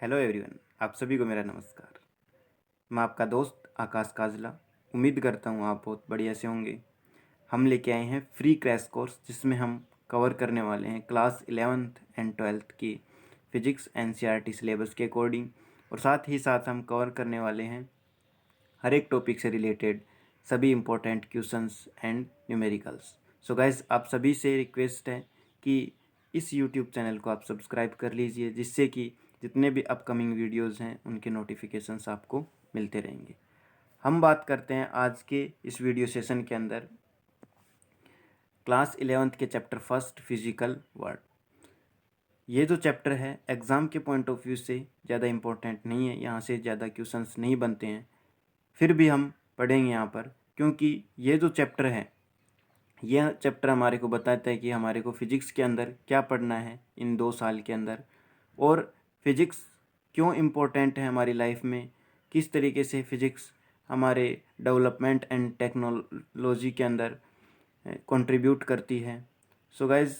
Hello everyone, आप सभी को मेरा नमस्कार। मैं आपका दोस्त आकाश काजला। उम्मीद करता हूँ आप बहुत बढ़िया से होंगे। हम लेके आए हैं फ्री क्रैश कोर्स जिसमें हम कवर करने वाले हैं क्लास 11th एंड 12th की फिजिक्स एनसीईआरटी सिलेबस के अकॉर्डिंग, और साथ ही साथ हम कवर करने वाले हैं हर एक टॉपिक से रिलेटेड सभी important questions and numericals. So guys, आप सभी से रिक्वेस्ट है कि इस यूट्यूब चैनल को आप सब्सक्राइब कर लीजिए, जिससे कि जितने भी अपकमिंग वीडियोस हैं उनके नोटिफिकेशंस आपको मिलते रहेंगे। हम बात करते हैं आज के इस वीडियो सेशन के अंदर क्लास 11th के चैप्टर फर्स्ट फिजिकल वर्ड। ये जो चैप्टर है एग्ज़ाम के पॉइंट ऑफ व्यू से ज़्यादा इम्पोर्टेंट नहीं है, यहाँ से ज़्यादा क्वेश्चंस नहीं बनते हैं, फिर भी हम पढ़ेंगे यहाँ पर, क्योंकि ये जो चैप्टर है यह चैप्टर हमारे को बताता है कि हमारे को फिजिक्स के अंदर क्या पढ़ना है इन 2 साल के अंदर, और फिजिक्स क्यों इम्पोर्टेंट है हमारी लाइफ में, किस तरीके से फिजिक्स हमारे डेवलपमेंट एंड टेक्नोलॉजी के अंदर कंट्रीब्यूट करती है। सो गाइज,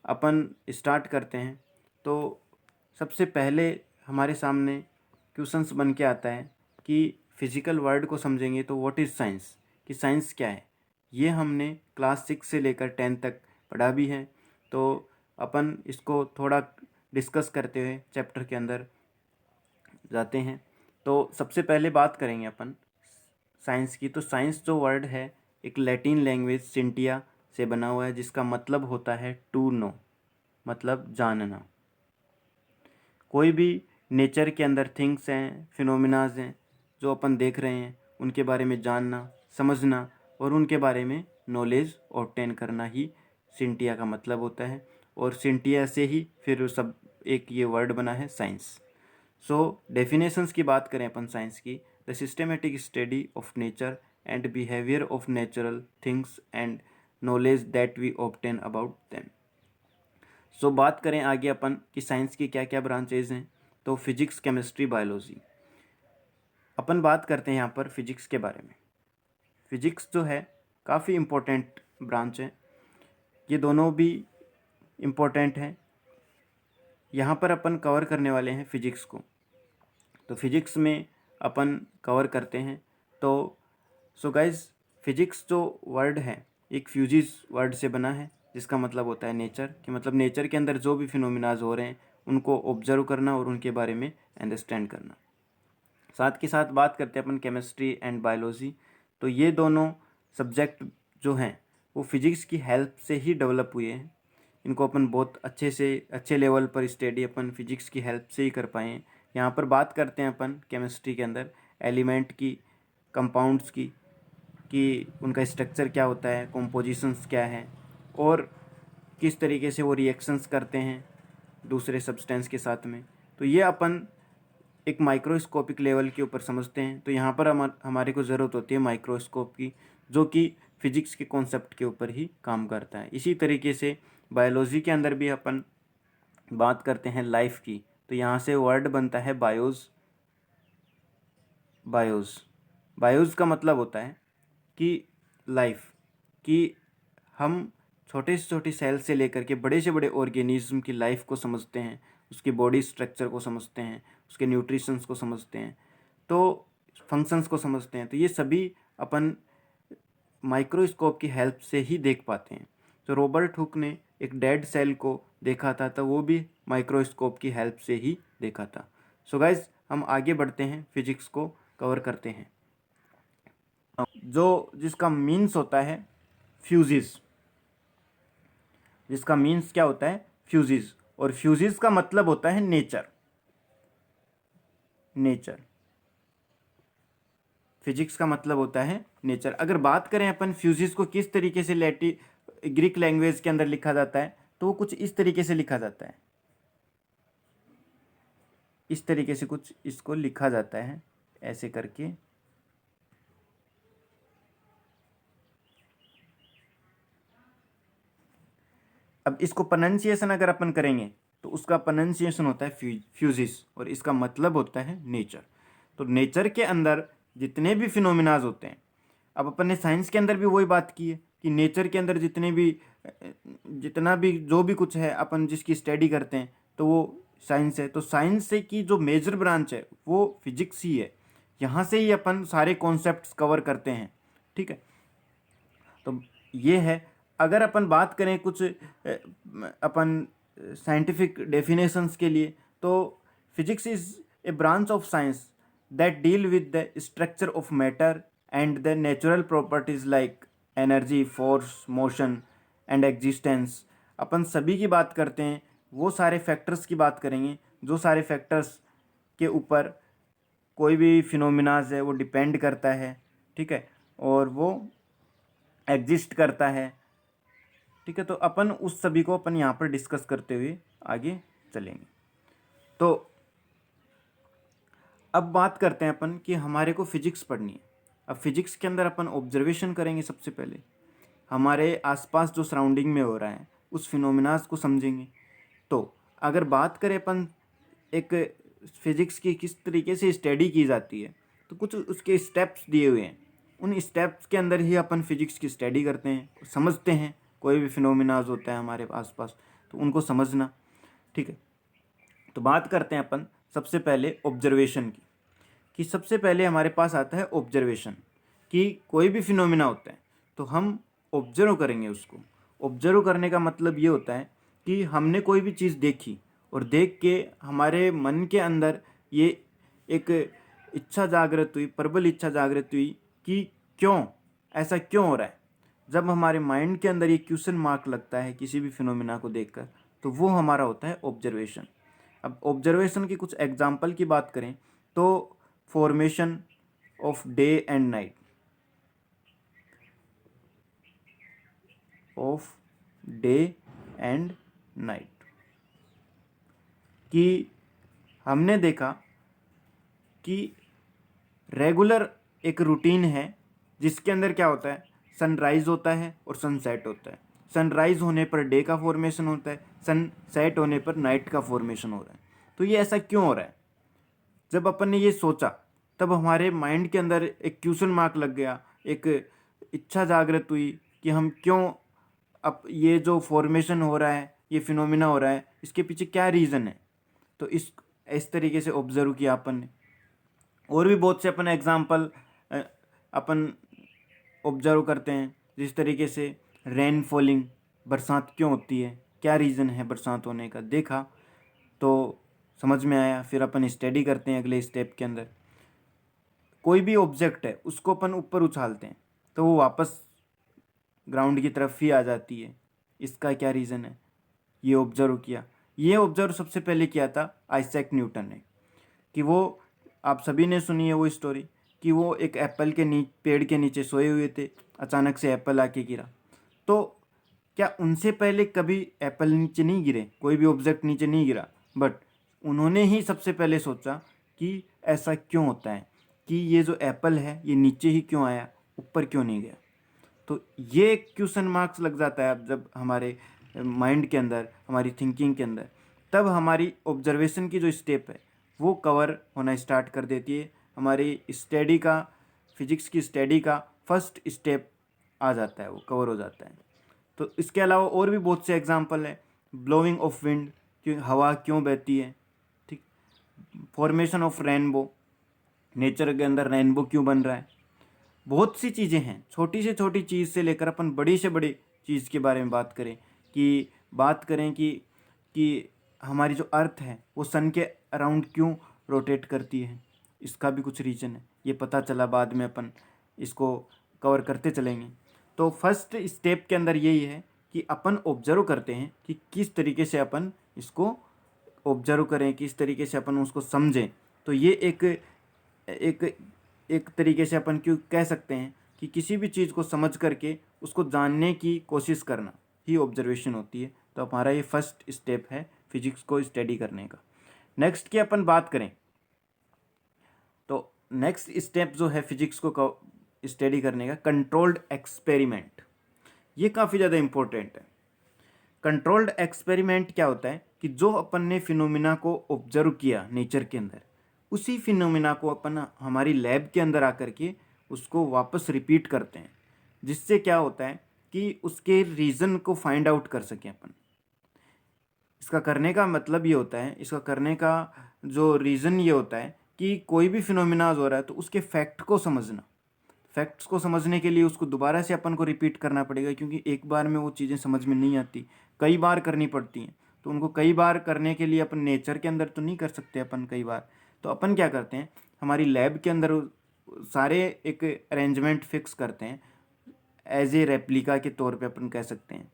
अपन स्टार्ट करते हैं। तो सबसे पहले हमारे सामने क्वेश्चंस बन के आता है कि फिजिकल वर्ल्ड को समझेंगे तो व्हाट इज़ साइंस, कि साइंस क्या है। ये हमने क्लास 6 से लेकर 10 तक पढ़ा भी है, तो अपन इसको थोड़ा डिस्कस करते हुए चैप्टर के अंदर जाते हैं। तो सबसे पहले बात करेंगे अपन साइंस की। तो साइंस जो वर्ड है एक लैटिन लैंग्वेज सिंटिया से बना हुआ है, जिसका मतलब होता है टू नो, मतलब जानना। कोई भी नेचर के अंदर थिंग्स हैं, फिनोमिनाज हैं जो अपन देख रहे हैं, उनके बारे में जानना, समझना और उनके बारे में नॉलेज ऑब्टेन करना ही सिंटिया का मतलब होता है। और सिंटिया से ही फिर सब एक ये वर्ड बना है साइंस। सो डेफिनेशंस की बात करें अपन साइंस की, the systematic study of nature and behaviour of natural things and knowledge that we obtain about them. So बात करें आगे अपन कि साइंस की क्या क्या ब्रांचेज हैं, तो फिजिक्स, केमिस्ट्री, बायोलॉजी। अपन बात करते हैं यहाँ पर फिजिक्स के बारे में। फिजिक्स जो है काफ़ी इम्पोर्टेंट ब्रांच है, ये दोनों भी इम्पोर्टेंट हैं। यहाँ पर अपन कवर करने वाले हैं फिजिक्स को। तो फिजिक्स में अपन कवर करते हैं। तो सो गाइज, फिजिक्स जो वर्ड है एक फ्यूजिस वर्ड से बना है, जिसका मतलब होता है नेचर, कि मतलब नेचर के अंदर जो भी फिनोमिनाज हो रहे हैं उनको ऑब्जर्व करना और उनके बारे में अंडरस्टैंड करना। साथ के साथ बात करते हैं अपन केमिस्ट्री एंड बायोलॉजी। तो ये दोनों सब्जेक्ट जो हैं वो फिजिक्स की हेल्प से ही डेवलप हुए हैं। इनको अपन बहुत अच्छे से अच्छे लेवल पर स्टडी अपन फिजिक्स की हेल्प से ही कर पाए हैं। यहाँ पर बात करते हैं अपन केमिस्ट्री के अंदर एलिमेंट की, कंपाउंड्स की, कि उनका स्ट्रक्चर क्या होता है, कॉम्पोजिशंस क्या है, और किस तरीके से वो रिएक्शंस करते हैं दूसरे सब्सटेंस के साथ में। तो ये अपन एक माइक्रोस्कोपिक लेवल के ऊपर समझते हैं। तो यहाँ पर हमारे को ज़रूरत होती है माइक्रोस्कोप की, जो कि फिजिक्स के कॉन्सेप्ट के ऊपर ही काम करता है। इसी तरीके से बायोलॉजी के अंदर भी अपन बात करते हैं लाइफ की। तो यहाँ से वर्ड बनता है बायोज। बायोज बायोज का मतलब होता है कि लाइफ, कि हम छोटे से छोटी सेल से लेकर के बड़े से बड़े ऑर्गेनिज्म की लाइफ को समझते हैं, उसकी बॉडी स्ट्रक्चर को समझते हैं, उसके न्यूट्रिशंस को समझते हैं, तो फंक्शंस को समझते हैं। तो ये सभी अपन माइक्रोस्कोप की हेल्प से ही देख पाते हैं। तो रॉबर्ट हुक ने एक डेड सेल को देखा था, तो वो भी माइक्रोस्कोप की हेल्प से ही देखा था। सो गाइज, हम आगे बढ़ते हैं, फिजिक्स को कवर करते हैं। जो जिसका मीन्स होता है फ्यूजिस, जिसका मीन्स क्या होता है फ्यूजिस, और फ्यूजिस का मतलब होता है नेचर। नेचर, फिजिक्स का मतलब होता है नेचर। अगर बात करें अपन फ्यूजिस को किस तरीके से ग्रीक लैंग्वेज के अंदर लिखा जाता है, तो वो कुछ इस तरीके से लिखा जाता है, इस तरीके से कुछ इसको लिखा जाता है, ऐसे करके। अब इसको प्रोनाउंसिएशन अगर अपन करेंगे तो उसका प्रोनाउंसिएशन होता है फ्यूजिस, और इसका मतलब होता है नेचर। तो नेचर के अंदर जितने भी फिनोमिनाज होते हैं, अब अपन ने साइंस के अंदर भी वही बात की है कि नेचर के अंदर जितने भी जितना भी जो भी कुछ है अपन जिसकी स्टडी करते हैं, तो वो साइंस है, तो साइंस से की जो मेजर ब्रांच है वो फिजिक्स ही है। यहाँ से ही अपन सारे कॉन्सेप्ट्स कवर करते हैं, ठीक है। तो ये है। अगर अपन बात करें कुछ अपन साइंटिफिक डेफिनेशंस के लिए, तो physics is a branch of science that deal with the structure of matter and the natural properties like energy, force, motion and existence. अपन सभी की बात करते हैं, वो सारे फैक्टर्स की बात करेंगे जो सारे फैक्टर्स के ऊपर कोई भी फिनोमिनाज है वो डिपेंड करता है, ठीक है, और वो एग्जिस्ट करता है, ठीक है। तो अपन उस सभी को अपन यहाँ पर डिस्कस करते हुए आगे चलेंगे। तो अब बात करते हैं अपन कि हमारे को फिजिक्स पढ़नी है। अब फिजिक्स के अंदर अपन ऑब्जर्वेशन करेंगे, सबसे पहले हमारे आसपास जो सराउंडिंग में हो रहा है उस फिनोमिनाज को समझेंगे। तो अगर बात करें अपन एक फिजिक्स की किस तरीके से स्टडी की जाती है, तो कुछ उसके स्टेप्स दिए हुए हैं। उन स्टेप्स के अंदर ही अपन फिजिक्स की स्टडी करते हैं, समझते हैं। कोई भी फिनोमिनाज होता है हमारे आसपास तो उनको समझना, ठीक है। तो बात करते हैं अपन सबसे पहले ऑब्जर्वेशन की, कि सबसे पहले हमारे पास आता है ऑब्जर्वेशन, कि कोई भी फिनोमिना होता है तो हम ऑब्जर्व करेंगे उसको। ऑब्जर्व करने का मतलब ये होता है कि हमने कोई भी चीज़ देखी और देख के हमारे मन के अंदर ये एक इच्छा जागृत हुई, प्रबल इच्छा जागृत हुई कि क्यों, ऐसा क्यों हो रहा है। जब हमारे माइंड के अंदर ये क्वेश्चन मार्क लगता है किसी भी फिनोमिना को देखकर, तो वो हमारा होता है ऑब्जर्वेशन। अब ऑब्जर्वेशन की कुछ एग्जाम्पल की बात करें तो formation of day and night, of day and night, कि हमने देखा कि रेगुलर एक रूटीन है जिसके अंदर क्या होता है, सनराइज होता है और सनसेट होता है। सनराइज होने पर डे का फॉर्मेशन होता है, सनसेट होने पर नाइट का फॉर्मेशन हो रहा है। तो ये ऐसा क्यों हो रहा है? जब अपन ने ये सोचा तब हमारे माइंड के अंदर एक क्वेश्चन मार्क लग गया, एक इच्छा जागृत हुई कि हम क्यों, अब ये जो फॉर्मेशन हो रहा है, ये फिनोमिना हो रहा है, इसके पीछे क्या रीज़न है। तो इस तरीके से ऑब्जर्व किया अपन ने। और भी बहुत से अपन एग्जाम्पल अपन ऑब्जर्व करते हैं, जिस तरीके से रेन फॉलिंग, बरसात क्यों होती है, क्या रीज़न है बरसात होने का, देखा तो समझ में आया। फिर अपन स्टडी करते हैं अगले स्टेप के अंदर। कोई भी ऑब्जेक्ट है उसको अपन ऊपर उछालते हैं तो वो वापस ग्राउंड की तरफ ही आ जाती है, इसका क्या रीज़न है, ये ऑब्जर्व किया। ये ऑब्जर्व सबसे पहले किया था आइजैक न्यूटन ने, कि वो, आप सभी ने सुनी है वो स्टोरी, कि वो एक एप्पल के पेड़ के नीचे सोए हुए थे, अचानक से एप्पल आके गिरा। तो क्या उनसे पहले कभी एप्पल नीचे नहीं गिरे, कोई भी ऑब्जेक्ट नीचे नहीं गिरा, बट उन्होंने ही सबसे पहले सोचा कि ऐसा क्यों होता है, कि ये जो एप्पल है ये नीचे ही क्यों आया, ऊपर क्यों नहीं गया। तो ये क्वेश्चन मार्क्स लग जाता है अब जब हमारे माइंड के अंदर, हमारी थिंकिंग के अंदर, तब हमारी ऑब्जर्वेशन की जो स्टेप है वो कवर होना स्टार्ट कर देती है। हमारी स्टडी का, फिजिक्स की स्टडी का फर्स्ट स्टेप आ जाता है, वो कवर हो जाता है। तो इसके अलावा और भी बहुत से एग्जांपल है। ब्लोइंग ऑफ विंड, कि हवा क्यों बहती है, ठीक। फॉर्मेशन ऑफ रेनबो, नेचर के अंदर रेनबो क्यों बन रहा है। बहुत सी चीज़ें हैं, छोटी से छोटी चीज़ से लेकर अपन बड़ी से बड़ी चीज़ के बारे में बात करें, कि हमारी जो अर्थ है वो सन के अराउंड क्यों रोटेट करती है, इसका भी कुछ रीज़न है। ये पता चला बाद में, अपन इसको कवर करते चलेंगे। तो फर्स्ट स्टेप के अंदर यही है कि अपन ऑब्जर्व करते हैं कि किस तरीके से अपन इसको ऑब्जर्व करें, किस तरीके से अपन उसको समझें। तो ये एक एक एक तरीके से अपन क्यों कह सकते हैं कि किसी भी चीज़ को समझ करके उसको जानने की कोशिश करना ही ऑब्जर्वेशन होती है। तो हमारा ये फर्स्ट स्टेप है फिजिक्स को स्टडी करने का। नेक्स्ट की अपन बात करें तो नेक्स्ट स्टेप जो है फिजिक्स को स्टडी करने का, कंट्रोल्ड एक्सपेरिमेंट। ये काफ़ी ज़्यादा इम्पोर्टेंट है। कंट्रोल्ड एक्सपेरिमेंट क्या होता है कि जो अपन ने फिनोमिना को ऑब्जर्व किया नेचर के अंदर, उसी फिनोमिना को अपन हमारी लैब के अंदर आकर के उसको वापस रिपीट करते हैं, जिससे क्या होता है कि उसके रीज़न को फाइंड आउट कर सकें अपन। इसका करने का मतलब ये होता है, इसका करने का जो रीज़न ये होता है कि कोई भी फिनोमिना हो रहा है तो उसके फैक्ट को समझना, फैक्ट्स को समझने के लिए उसको दोबारा से अपन को रिपीट करना पड़ेगा, क्योंकि एक बार में वो चीज़ें समझ में नहीं आती, कई बार करनी पड़ती हैं। तो उनको कई बार करने के लिए अपन नेचर के अंदर तो नहीं कर सकते अपन कई बार, तो अपन क्या करते हैं, हमारी लैब के अंदर सारे एक अरेंजमेंट फिक्स करते हैं, एज ए रेप्लिका के तौर पे अपन कह सकते हैं।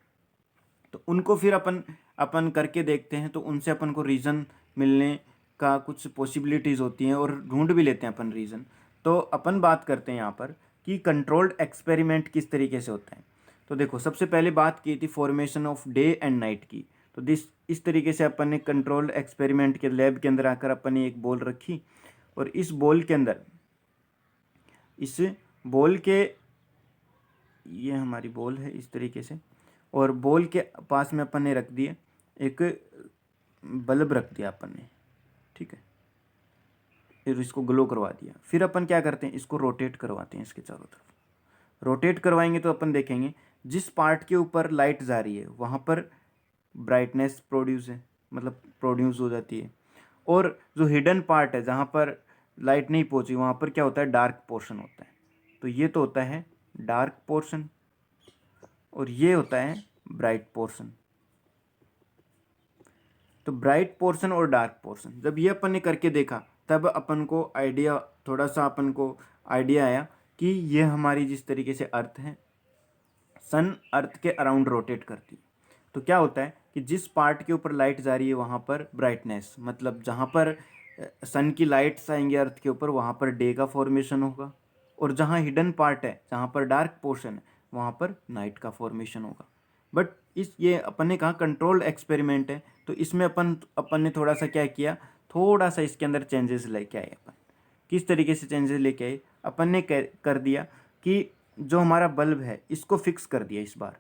तो उनको फिर अपन अपन करके देखते हैं, तो उनसे अपन को रीज़न मिलने का कुछ पॉसिबिलिटीज़ होती हैं और ढूंढ भी लेते हैं अपन रीज़न। तो अपन बात करते हैं यहाँ पर कि कंट्रोल्ड एक्सपेरिमेंट किस तरीके से होता है। तो देखो, सबसे पहले बात की थी formation of day and night की। तो इस तरीके से अपन ने कंट्रोल्ड एक्सपेरिमेंट के लैब के अंदर आकर अपन ने एक बॉल रखी, और इस बॉल के अंदर, इस बॉल के, ये हमारी बॉल है इस तरीके से, और बॉल के पास में अपन ने रख दिए एक बल्ब रख दिया अपन ने, ठीक है, फिर इसको ग्लो करवा दिया। फिर अपन क्या करते हैं, इसको रोटेट करवाते हैं इसके चारों तरफ। रोटेट करवाएंगे तो अपन देखेंगे जिस पार्ट के ऊपर लाइट जा रही है वहाँ पर ब्राइटनेस प्रोड्यूस है, मतलब प्रोड्यूस हो जाती है, और जो हिडन पार्ट है जहाँ पर लाइट नहीं पहुँची वहाँ पर क्या होता है, डार्क पोर्शन होता है। तो ये तो होता है डार्क पोर्शन, और ये होता है ब्राइट पोर्शन। तो ब्राइट पोर्शन और डार्क पोर्शन जब ये अपन ने करके देखा, तब अपन को आइडिया, थोड़ा सा अपन को आइडिया आया कि ये हमारी जिस तरीके से अर्थ है, सन अर्थ के अराउंड रोटेट करती है। तो क्या होता है कि जिस पार्ट के ऊपर लाइट जा रही है वहाँ पर ब्राइटनेस, मतलब जहाँ पर सन की लाइट्स आएंगे अर्थ के ऊपर वहाँ पर डे का फॉर्मेशन होगा, और जहाँ हिडन पार्ट है, जहाँ पर डार्क पोर्शन है, वहाँ पर नाइट का फॉर्मेशन होगा। बट ये अपन ने कहा कंट्रोल्ड एक्सपेरिमेंट है, तो इसमें अपन ने थोड़ा सा क्या किया, थोड़ा सा इसके अंदर चेंजेस लेके आए अपन। किस तरीके से चेंजेस लेके आए, अपन ने कर दिया कि जो हमारा बल्ब है इसको फिक्स कर दिया इस बार,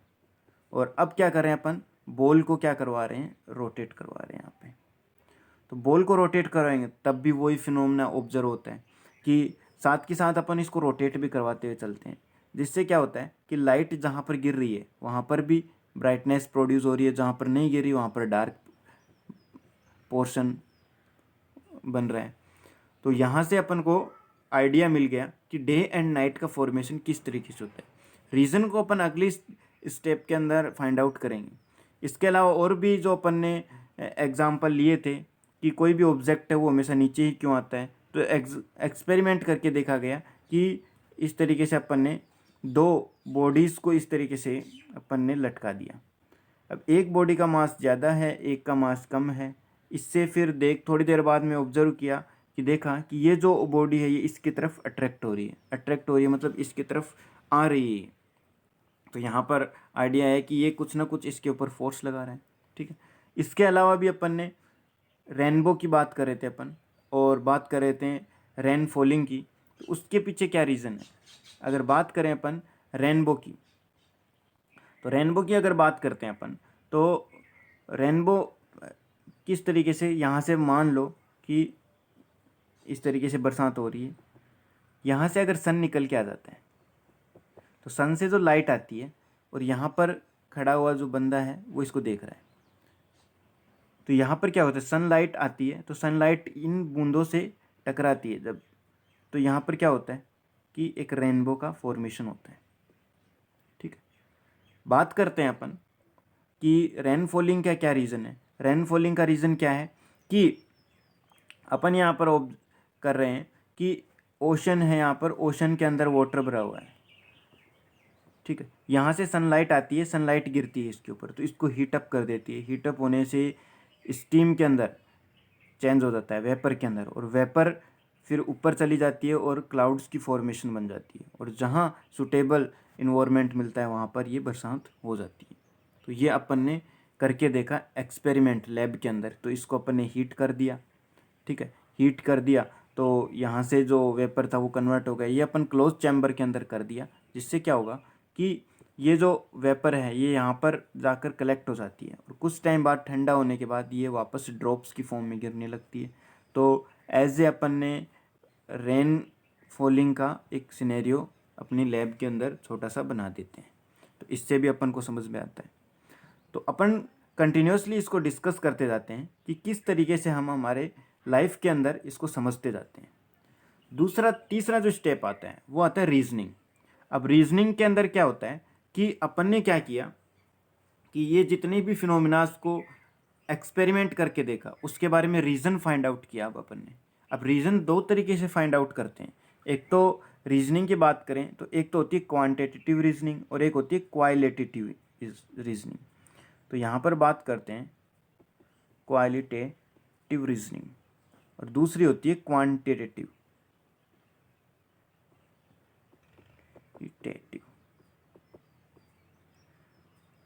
और अब क्या कर रहे हैं अपन, बॉल को क्या करवा रहे हैं, रोटेट करवा रहे हैं यहाँ पे। तो बॉल को रोटेट कराएंगे तब भी वही फिनोमेना ऑब्जर्व होता है कि साथ के साथ अपन इसको रोटेट भी करवाते हुए चलते हैं, जिससे क्या होता है कि लाइट जहाँ पर गिर रही है वहाँ पर भी ब्राइटनेस प्रोड्यूस हो रही है, जहाँ पर नहीं गिर रही वहाँ पर डार्क पोर्शन बन रहा है। तो यहाँ से अपन को आइडिया मिल गया कि डे एंड नाइट का फॉर्मेशन किस तरीके से होता है। रीज़न को अपन अगली स्टेप के अंदर फाइंड आउट करेंगे। इसके अलावा और भी जो अपन ने एग्जाम्पल लिए थे कि कोई भी ऑब्जेक्ट है वो हमेशा नीचे ही क्यों आता है, तो एक्सपेरिमेंट करके देखा गया कि इस तरीके से अपन ने दो बॉडीज़ को इस तरीके से अपन ने लटका दिया। अब एक बॉडी का मास ज़्यादा है, एक का मास कम है। इससे फिर थोड़ी देर बाद में ऑब्जर्व किया कि देखा कि ये जो बॉडी है ये इसकी तरफ अट्रैक्ट हो रही है, अट्रैक्ट हो रही है मतलब इसकी तरफ आ रही है। तो यहाँ पर आइडिया है कि ये कुछ ना कुछ इसके ऊपर फोर्स लगा रहा है, ठीक है। इसके अलावा भी अपन ने रेनबो की बात कर रहे थे अपन, और बात कर रहे थे रेन फॉलिंग की, तो उसके पीछे क्या रीज़न है। अगर बात करें अपन रेनबो की, तो रेनबो की अगर बात करते हैं अपन, तो रेनबो किस तरीके से, यहाँ से मान लो कि इस तरीके से बरसात हो रही है, यहाँ से अगर सन निकल के आ जाता है तो सन से जो लाइट आती है, और यहाँ पर खड़ा हुआ जो बंदा है वो इसको देख रहा है, तो यहाँ पर क्या होता है, सनलाइट आती है तो सनलाइट इन बूंदों से टकराती है जब, तो यहाँ पर क्या होता है कि एक रेनबो का फॉर्मेशन होता है, ठीक है। बात करते हैं अपन कि रेन फॉलिंग का क्या रीज़न है। रेन फॉलिंग का रीज़न क्या है कि अपन यहाँ पर कर रहे हैं कि ओशन है, यहाँ पर ओशन के अंदर वाटर भरा हुआ है, ठीक है। यहाँ से सनलाइट आती है, सनलाइट गिरती है इसके ऊपर, तो इसको हीटअप कर देती है। हीटअप होने से स्टीम के अंदर चेंज हो जाता है वेपर के अंदर, और वेपर फिर ऊपर चली जाती है और क्लाउड्स की फॉर्मेशन बन जाती है, और जहाँ सुटेबल इन्वायरमेंट मिलता है वहाँ पर ये बरसात हो जाती है। तो ये अपन ने करके देखा एक्सपेरिमेंट लैब के अंदर। तो इसको अपन ने हीट कर दिया, ठीक है, हीट कर दिया तो यहाँ से जो वेपर था वो कन्वर्ट हो गया। ये अपन क्लोज चैम्बर के अंदर कर दिया, जिससे क्या होगा कि ये जो वेपर है ये यहाँ पर जाकर कलेक्ट हो जाती है, और कुछ टाइम बाद ठंडा होने के बाद ये वापस ड्रॉप्स की फॉर्म में गिरने लगती है। तो एज ए अपन ने रेन फॉलिंग का एक सिनेरियो अपनी लैब के अंदर छोटा सा बना देते हैं, तो इससे भी अपन को समझ में आता है। तो अपन कंटिन्यूसली इसको डिस्कस करते जाते हैं कि किस तरीके से हम हमारे लाइफ के अंदर इसको समझते जाते हैं। तीसरा जो स्टेप आता है वो आता है रीजनिंग। अब रीजनिंग के अंदर क्या होता है कि अपन ने क्या किया कि ये जितने भी फिनोमिनास को एक्सपेरिमेंट करके देखा उसके बारे में रीज़न फाइंड आउट किया। अब रीज़न दो तरीके से फाइंड आउट करते हैं। एक तो रीजनिंग की बात करें तो एक तो होती है क्वांटिटेटिव रीजनिंग और एक होती है क्वालिटेटिव रीजनिंग। तो यहाँ पर बात करते हैं क्वालिटेटिव रीजनिंग और दूसरी होती है क्वांटिटेटिव।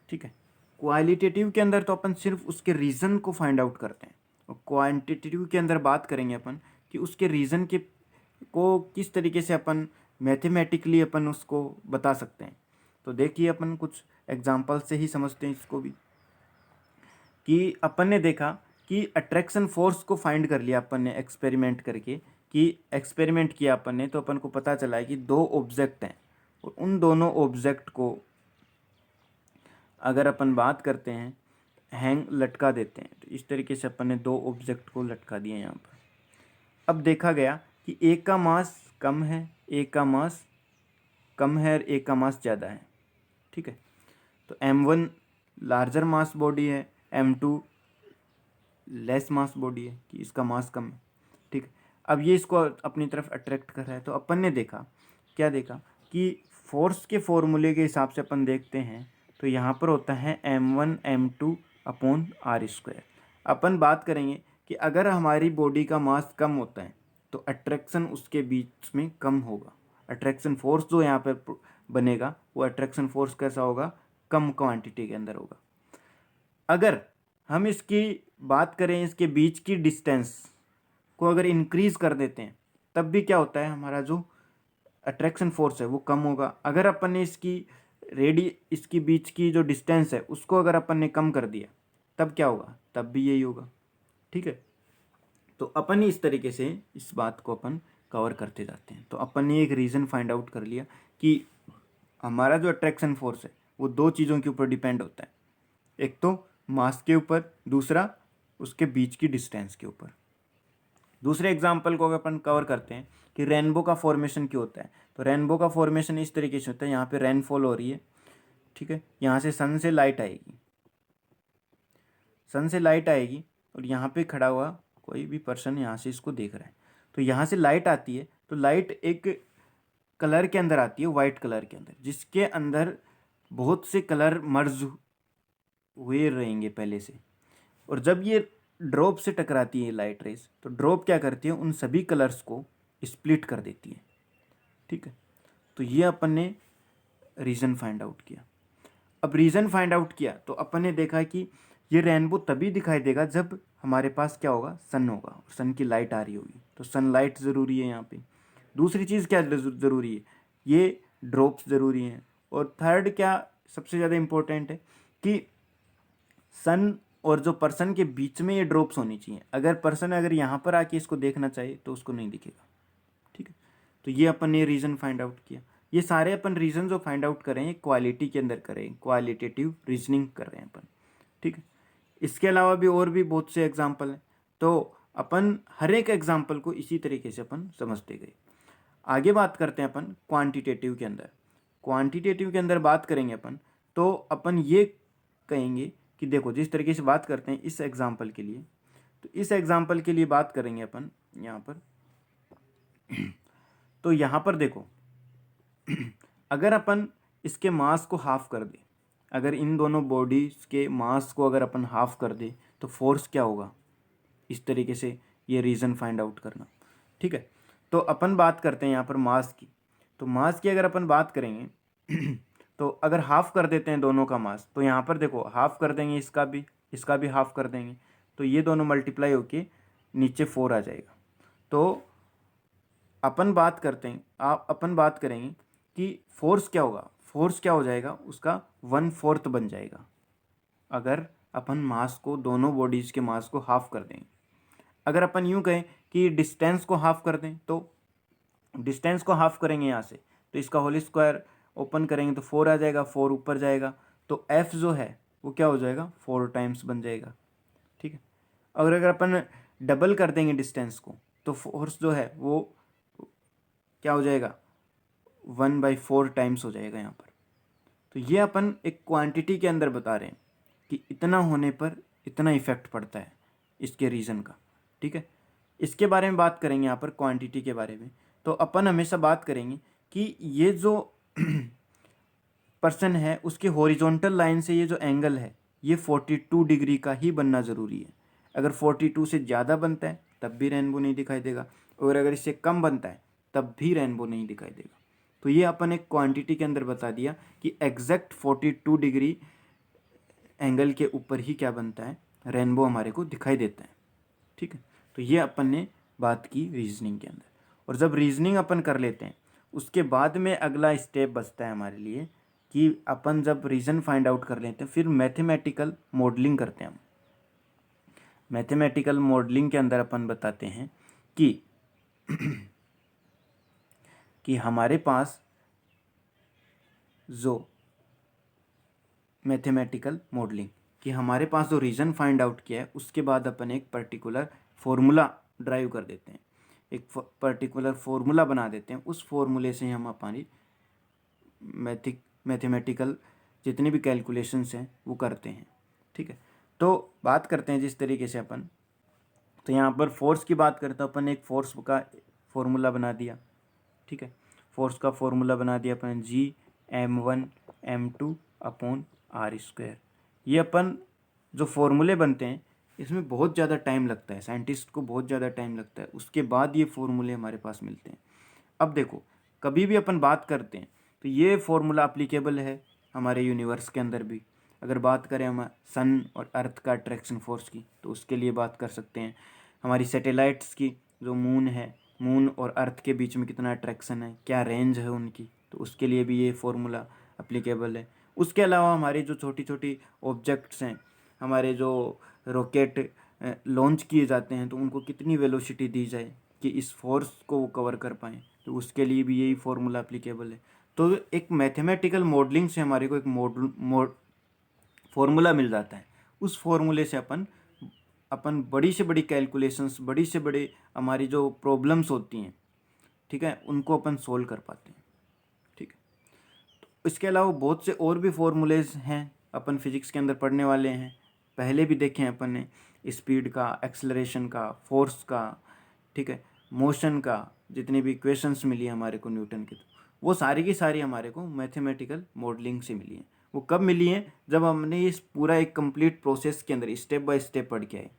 ठीक है, क्वालिटेटिव के अंदर तो अपन सिर्फ उसके रीज़न को फाइंड आउट करते हैं और क्वांटिटेटिव के अंदर बात करेंगे अपन कि उसके रीज़न के को किस तरीके से अपन मैथमेटिकली अपन उसको बता सकते हैं। तो देखिए अपन कुछ एग्जांपल से ही समझते हैं इसको भी कि अपन ने देखा कि अट्रैक्शन फोर्स को फाइंड कर लिया अपन ने एक्सपेरिमेंट करके कि एक्सपेरिमेंट किया अपन ने, तो अपन को पता चला है कि दो ऑब्जेक्ट हैं और उन दोनों ऑब्जेक्ट को अगर अपन बात करते हैं हैंग लटका देते हैं, तो इस तरीके से अपन ने दो ऑब्जेक्ट को लटका दिया यहाँ पर। अब देखा गया कि एक का मास कम है, एक का मास कम है और एक का मास ज़्यादा है। ठीक है, तो M1 लार्जर मास बॉडी है, M2 लेस मास बॉडी है कि इसका मास कम है। ठीक है, अब ये इसको अपनी तरफ अट्रैक्ट कर रहा है। तो अपन ने देखा क्या देखा कि फोर्स के फॉर्मूले के हिसाब से अपन देखते हैं तो यहाँ पर होता है M1 M2 अपॉन R²। अपन बात करेंगे कि अगर हमारी बॉडी का मास कम होता है तो अट्रैक्शन उसके बीच में कम होगा। अट्रैक्शन फोर्स जो यहाँ पर बनेगा वो अट्रैक्शन फोर्स कैसा होगा, कम क्वांटिटी के अंदर होगा। अगर हम इसकी बात करें इसके बीच की डिस्टेंस को अगर इंक्रीज कर देते हैं तब भी क्या होता है, हमारा जो अट्रैक्शन फोर्स है वो कम होगा। अगर अपन ने इसकी बीच की जो डिस्टेंस है उसको अगर अपन ने कम कर दिया तब क्या होगा, तब भी यही होगा। ठीक है, तो अपन इस तरीके से इस बात को अपन कवर करते जाते हैं। तो अपन ने एक रीज़न फाइंड आउट कर लिया कि हमारा जो अट्रैक्शन फोर्स है वो दो चीज़ों के ऊपर डिपेंड होता है, एक तो मास के ऊपर, दूसरा उसके बीच की डिस्टेंस के ऊपर। दूसरे एग्जाम्पल को अगर अपन कवर करते हैं कि रेनबो का फॉर्मेशन क्यों होता है, तो रेनबो का फॉर्मेशन इस तरीके से होता है, यहाँ पे रेनफॉल हो रही है। ठीक है, यहाँ से सन से लाइट आएगी और यहाँ पे खड़ा हुआ कोई भी पर्सन यहाँ से इसको देख रहा है, तो यहाँ से लाइट आती है। तो लाइट एक कलर के अंदर आती है, वाइट कलर के अंदर, जिसके अंदर बहुत से कलर मर्ज हुए रहेंगे पहले से। और जब ये ड्रॉप से टकराती है लाइट रेस, तो ड्रॉप क्या करती है, उन सभी कलर्स को स्प्लिट कर देती है। ठीक है, तो ये अपन ने रीज़न फाइंड आउट किया। अब रीज़न फाइंड आउट किया तो अपन ने देखा कि ये रेनबो तभी दिखाई देगा जब हमारे पास क्या होगा, सन होगा और सन की लाइट आ रही होगी। तो सनलाइट ज़रूरी है यहाँ पे। दूसरी चीज़ क्या ज़रूरी है, ये ड्रॉप्स ज़रूरी हैं। और थर्ड क्या सबसे ज़्यादा इम्पोर्टेंट है कि सन और जो पर्सन के बीच में ये ड्रॉप्स होनी चाहिए। अगर पर्सन अगर यहाँ पर आके इसको देखना चाहिए तो उसको नहीं दिखेगा। ठीक है, तो ये अपन ने रीज़न फाइंड आउट किया। ये सारे अपन रीज़न जो फाइंड आउट कर रहे हैं क्वालिटी के अंदर कर रहे हैं, क्वालिटेटिव रीजनिंग कर रहे हैं अपन। ठीक है, इसके अलावा भी और भी बहुत से एग्जाम्पल हैं, तो अपन हर एक एग्जाम्पल को इसी तरीके से अपन समझते गए। आगे बात करते हैं अपन क्वांटिटेटिव के अंदर। क्वांटिटेटिव के अंदर बात करेंगे अपन, तो अपन ये कहेंगे कि देखो जिस तरीके से बात करते हैं इस एग्जाम्पल के लिए, तो इस एग्जाम्पल के लिए बात करेंगे अपन यहाँ पर। तो यहाँ पर देखो अगर अपन इसके मास को हाफ कर दे, अगर इन दोनों बॉडीज के मास को अगर अपन हाफ कर दे तो फोर्स क्या होगा, इस तरीके से ये रीज़न फाइंड आउट करना। ठीक है, तो अपन बात करते हैं यहाँ पर मास की। तो मास की अगर अपन बात करेंगे तो अगर हाफ कर देते हैं दोनों का मास, तो यहाँ पर देखो हाफ कर देंगे इसका भी हाफ कर देंगे, तो ये दोनों मल्टीप्लाई होके नीचे 4 आ जाएगा। तो अपन बात करेंगे कि फोर्स क्या होगा, फोर्स क्या हो जाएगा, उसका 1/4 बन जाएगा अगर अपन मास को, दोनों बॉडीज़ के मास को हाफ कर देंगे। अगर अपन यूँ कहें कि डिस्टेंस को हाफ कर दें, तो डिस्टेंस को हाफ करेंगे यहाँ से तो इसका होल स्क्वायर ओपन करेंगे तो 4 आ जाएगा, 4 ऊपर जाएगा। तो F जो है वो क्या हो जाएगा, 4 टाइम्स बन जाएगा। ठीक है, और अगर अपन डबल कर देंगे डिस्टेंस को तो फोर्स जो है वो क्या हो जाएगा, 1/4 टाइम्स हो जाएगा यहाँ पर। तो ये अपन एक क्वांटिटी के अंदर बता रहे हैं कि इतना होने पर इतना इफेक्ट पड़ता है इसके रीज़न का। ठीक है, इसके बारे में बात करेंगे यहाँ पर क्वांटिटी के बारे में। तो अपन हमेशा बात करेंगे कि ये जो पर्सन है उसके हॉरिजॉन्टल लाइन से ये जो एंगल है ये 42 डिग्री का ही बनना ज़रूरी है। अगर 42 से ज़्यादा बनता है तब भी रेनबो नहीं दिखाई देगा, और अगर इससे कम बनता है तब भी रेनबो नहीं दिखाई देगा। तो ये अपन एक क्वांटिटी के अंदर बता दिया कि एग्जैक्ट 42 डिग्री एंगल के ऊपर ही क्या बनता है, रेनबो हमारे को दिखाई देता है। ठीक है, तो ये अपन ने बात की रीजनिंग के अंदर। और जब रीजनिंग अपन कर लेते हैं उसके बाद में अगला स्टेप बचता है हमारे लिए कि अपन जब रीज़न फाइंड आउट कर लेते हैं फिर मैथमेटिकल मॉडलिंग करते हैं हम। मैथमेटिकल मॉडलिंग के अंदर अपन बताते हैं कि हमारे पास जो मैथमेटिकल मॉडलिंग कि हमारे पास जो रीज़न फाइंड आउट किया है उसके बाद अपन एक पर्टिकुलर फॉर्मूला ड्राइव कर देते हैं, एक पर्टिकुलर फॉर्मूला बना देते हैं। उस फॉर्मूले से हम अपनी मैथमेटिकल जितनी भी कैलकुलेशंस हैं वो करते हैं। ठीक है, तो बात करते हैं जिस तरीके से अपन, तो यहाँ पर फोर्स की बात करते हैं अपन, एक फोर्स का फॉर्मूला बना दिया। ठीक है, फोर्स का फॉर्मूला बना दिया अपन G m1m2/r²। ये अपन जो फॉर्मूले बनते हैं इसमें बहुत ज़्यादा टाइम लगता है, साइंटिस्ट को बहुत ज़्यादा टाइम लगता है, उसके बाद ये फॉर्मूले हमारे पास मिलते हैं। अब देखो, कभी भी अपन बात करते हैं तो ये फॉर्मूला अप्लीकेबल है हमारे यूनिवर्स के अंदर भी। अगर बात करें हम सन और अर्थ का अट्रैक्शन फोर्स की तो उसके लिए बात कर सकते हैं। हमारी सैटेलाइट्स की जो मून है, मून और अर्थ के बीच में कितना अट्रैक्शन है, क्या रेंज है उनकी, तो उसके लिए भी ये फॉर्मूला अप्लीकेबल है। उसके अलावा हमारी जो छोटी छोटी ऑब्जेक्ट्स हैं, हमारे जो रॉकेट लॉन्च किए जाते हैं तो उनको कितनी वेलोसिटी दी जाए कि इस फोर्स को वो कवर कर पाएँ, तो उसके लिए भी यही फॉर्मूला अप्लीकेबल है। तो एक मैथमेटिकल मॉडलिंग से हमारे को एक फॉर्मूला मिल जाता है। उस फॉर्मूले से अपन बड़ी से बड़ी कैलकुलेशंस, बड़ी से बड़ी हमारी जो प्रॉब्लम्स होती हैं, ठीक है, उनको अपन सोल्व कर पाते हैं। ठीक है, तो इसके अलावा बहुत से और भी फॉर्मूलेज हैं अपन फिजिक्स के अंदर पढ़ने वाले हैं, पहले भी देखे हैं अपन ने, स्पीड का, एक्सेलरेशन का, फोर्स का, ठीक है, मोशन का, जितनी भी इक्वेशंस मिली हमारे को न्यूटन के, तो वो सारी की सारी हमारे को मैथमेटिकल मॉडलिंग से मिली हैं। वो कब मिली हैं, जब हमने इस पूरा एक कंप्लीट प्रोसेस के अंदर स्टेप बाय स्टेप पढ़ के आए।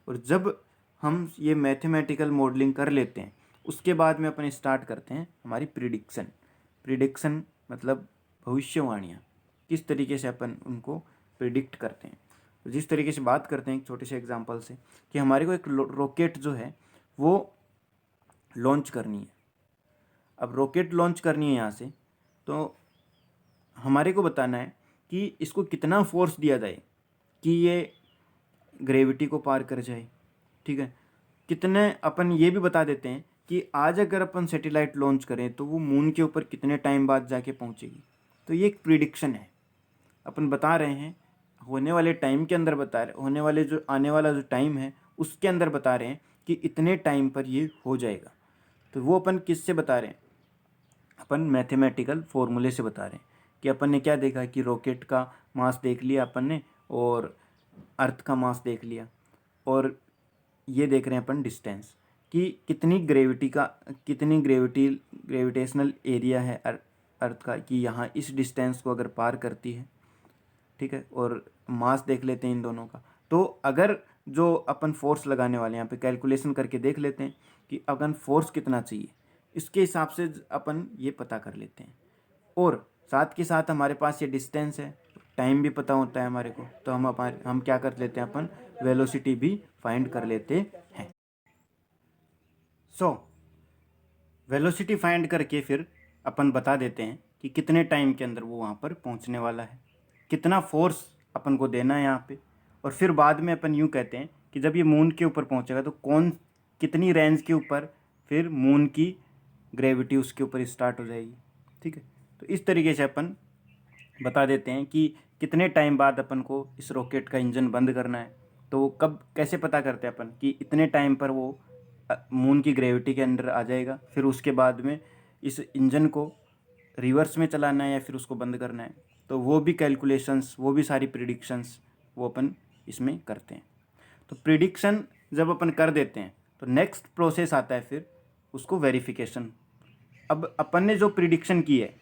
और जब हम ये मैथमेटिकल मॉडलिंग कर लेते हैं उसके बाद में अपन स्टार्ट करते हैं हमारी प्रिडिक्शन मतलब भविष्यवाणियाँ, किस तरीके से अपन उनको प्रिडिक्ट करते हैं। तो जिस तरीके से बात करते हैं एक छोटे से एग्जांपल से कि हमारे को एक रॉकेट जो है वो लॉन्च करनी है। अब रॉकेट लॉन्च करनी है यहाँ से, तो हमारे को बताना है कि इसको कितना फोर्स दिया जाए कि ये ग्रेविटी को पार कर जाए। ठीक है, कितने अपन ये भी बता देते हैं कि आज अगर अपन सैटेलाइट लॉन्च करें तो वो मून के ऊपर कितने टाइम बाद जाके पहुँचेगी। तो ये एक प्रिडिक्शन है, अपन बता रहे हैं होने वाले टाइम के अंदर, बता रहे होने वाले जो आने वाला जो टाइम है उसके अंदर बता रहे हैं कि इतने टाइम पर ये हो जाएगा। तो वो अपन किससे बता रहे हैं, अपन मैथमेटिकल फॉर्मूले से बता रहे हैं कि अपन ने क्या देखा कि रॉकेट का मास देख लिया अपन ने और अर्थ का मास देख लिया, और ये देख रहे हैं अपन डिस्टेंस कि कितनी ग्रेविटेशनल एरिया है अर्थ का कि यहाँ इस डिस्टेंस को अगर पार करती है। ठीक है, और मास देख लेते हैं इन दोनों का। तो अगर जो अपन फोर्स लगाने वाले हैं यहाँ पे कैलकुलेशन करके देख लेते हैं कि अगर फोर्स कितना चाहिए, इसके हिसाब से अपन ये पता कर लेते हैं। और साथ के साथ हमारे पास ये डिस्टेंस है, टाइम भी पता होता है हमारे को, तो हम क्या कर लेते हैं, अपन वेलोसिटी भी फाइंड कर लेते हैं। सो वेलोसिटी फाइंड करके फिर अपन बता देते हैं कि कितने टाइम के अंदर वो वहाँ पर पहुँचने वाला है, कितना फोर्स अपन को देना है यहाँ पे। और फिर बाद में अपन यूँ कहते हैं कि जब ये मून के ऊपर पहुँचेगा तो कितनी रेंज के ऊपर फिर मून की ग्रेविटी उसके ऊपर स्टार्ट हो जाएगी। ठीक है, तो इस तरीके से अपन बता देते हैं कि कितने टाइम बाद अपन को इस रॉकेट का इंजन बंद करना है। तो वो कब कैसे पता करते हैं अपन कि इतने टाइम पर वो मून की ग्रेविटी के अंदर आ जाएगा, फिर उसके बाद में इस इंजन को रिवर्स में चलाना है या फिर उसको बंद करना है। तो वो भी कैलकुलेशंस, वो भी सारी प्रिडिक्शंस वो अपन इसमें करते हैं। तो प्रिडिक्शन जब अपन कर देते हैं तो नेक्स्ट प्रोसेस आता है फिर उसको वेरिफिकेशन। अब अपन ने जो प्रिडिक्शन की है,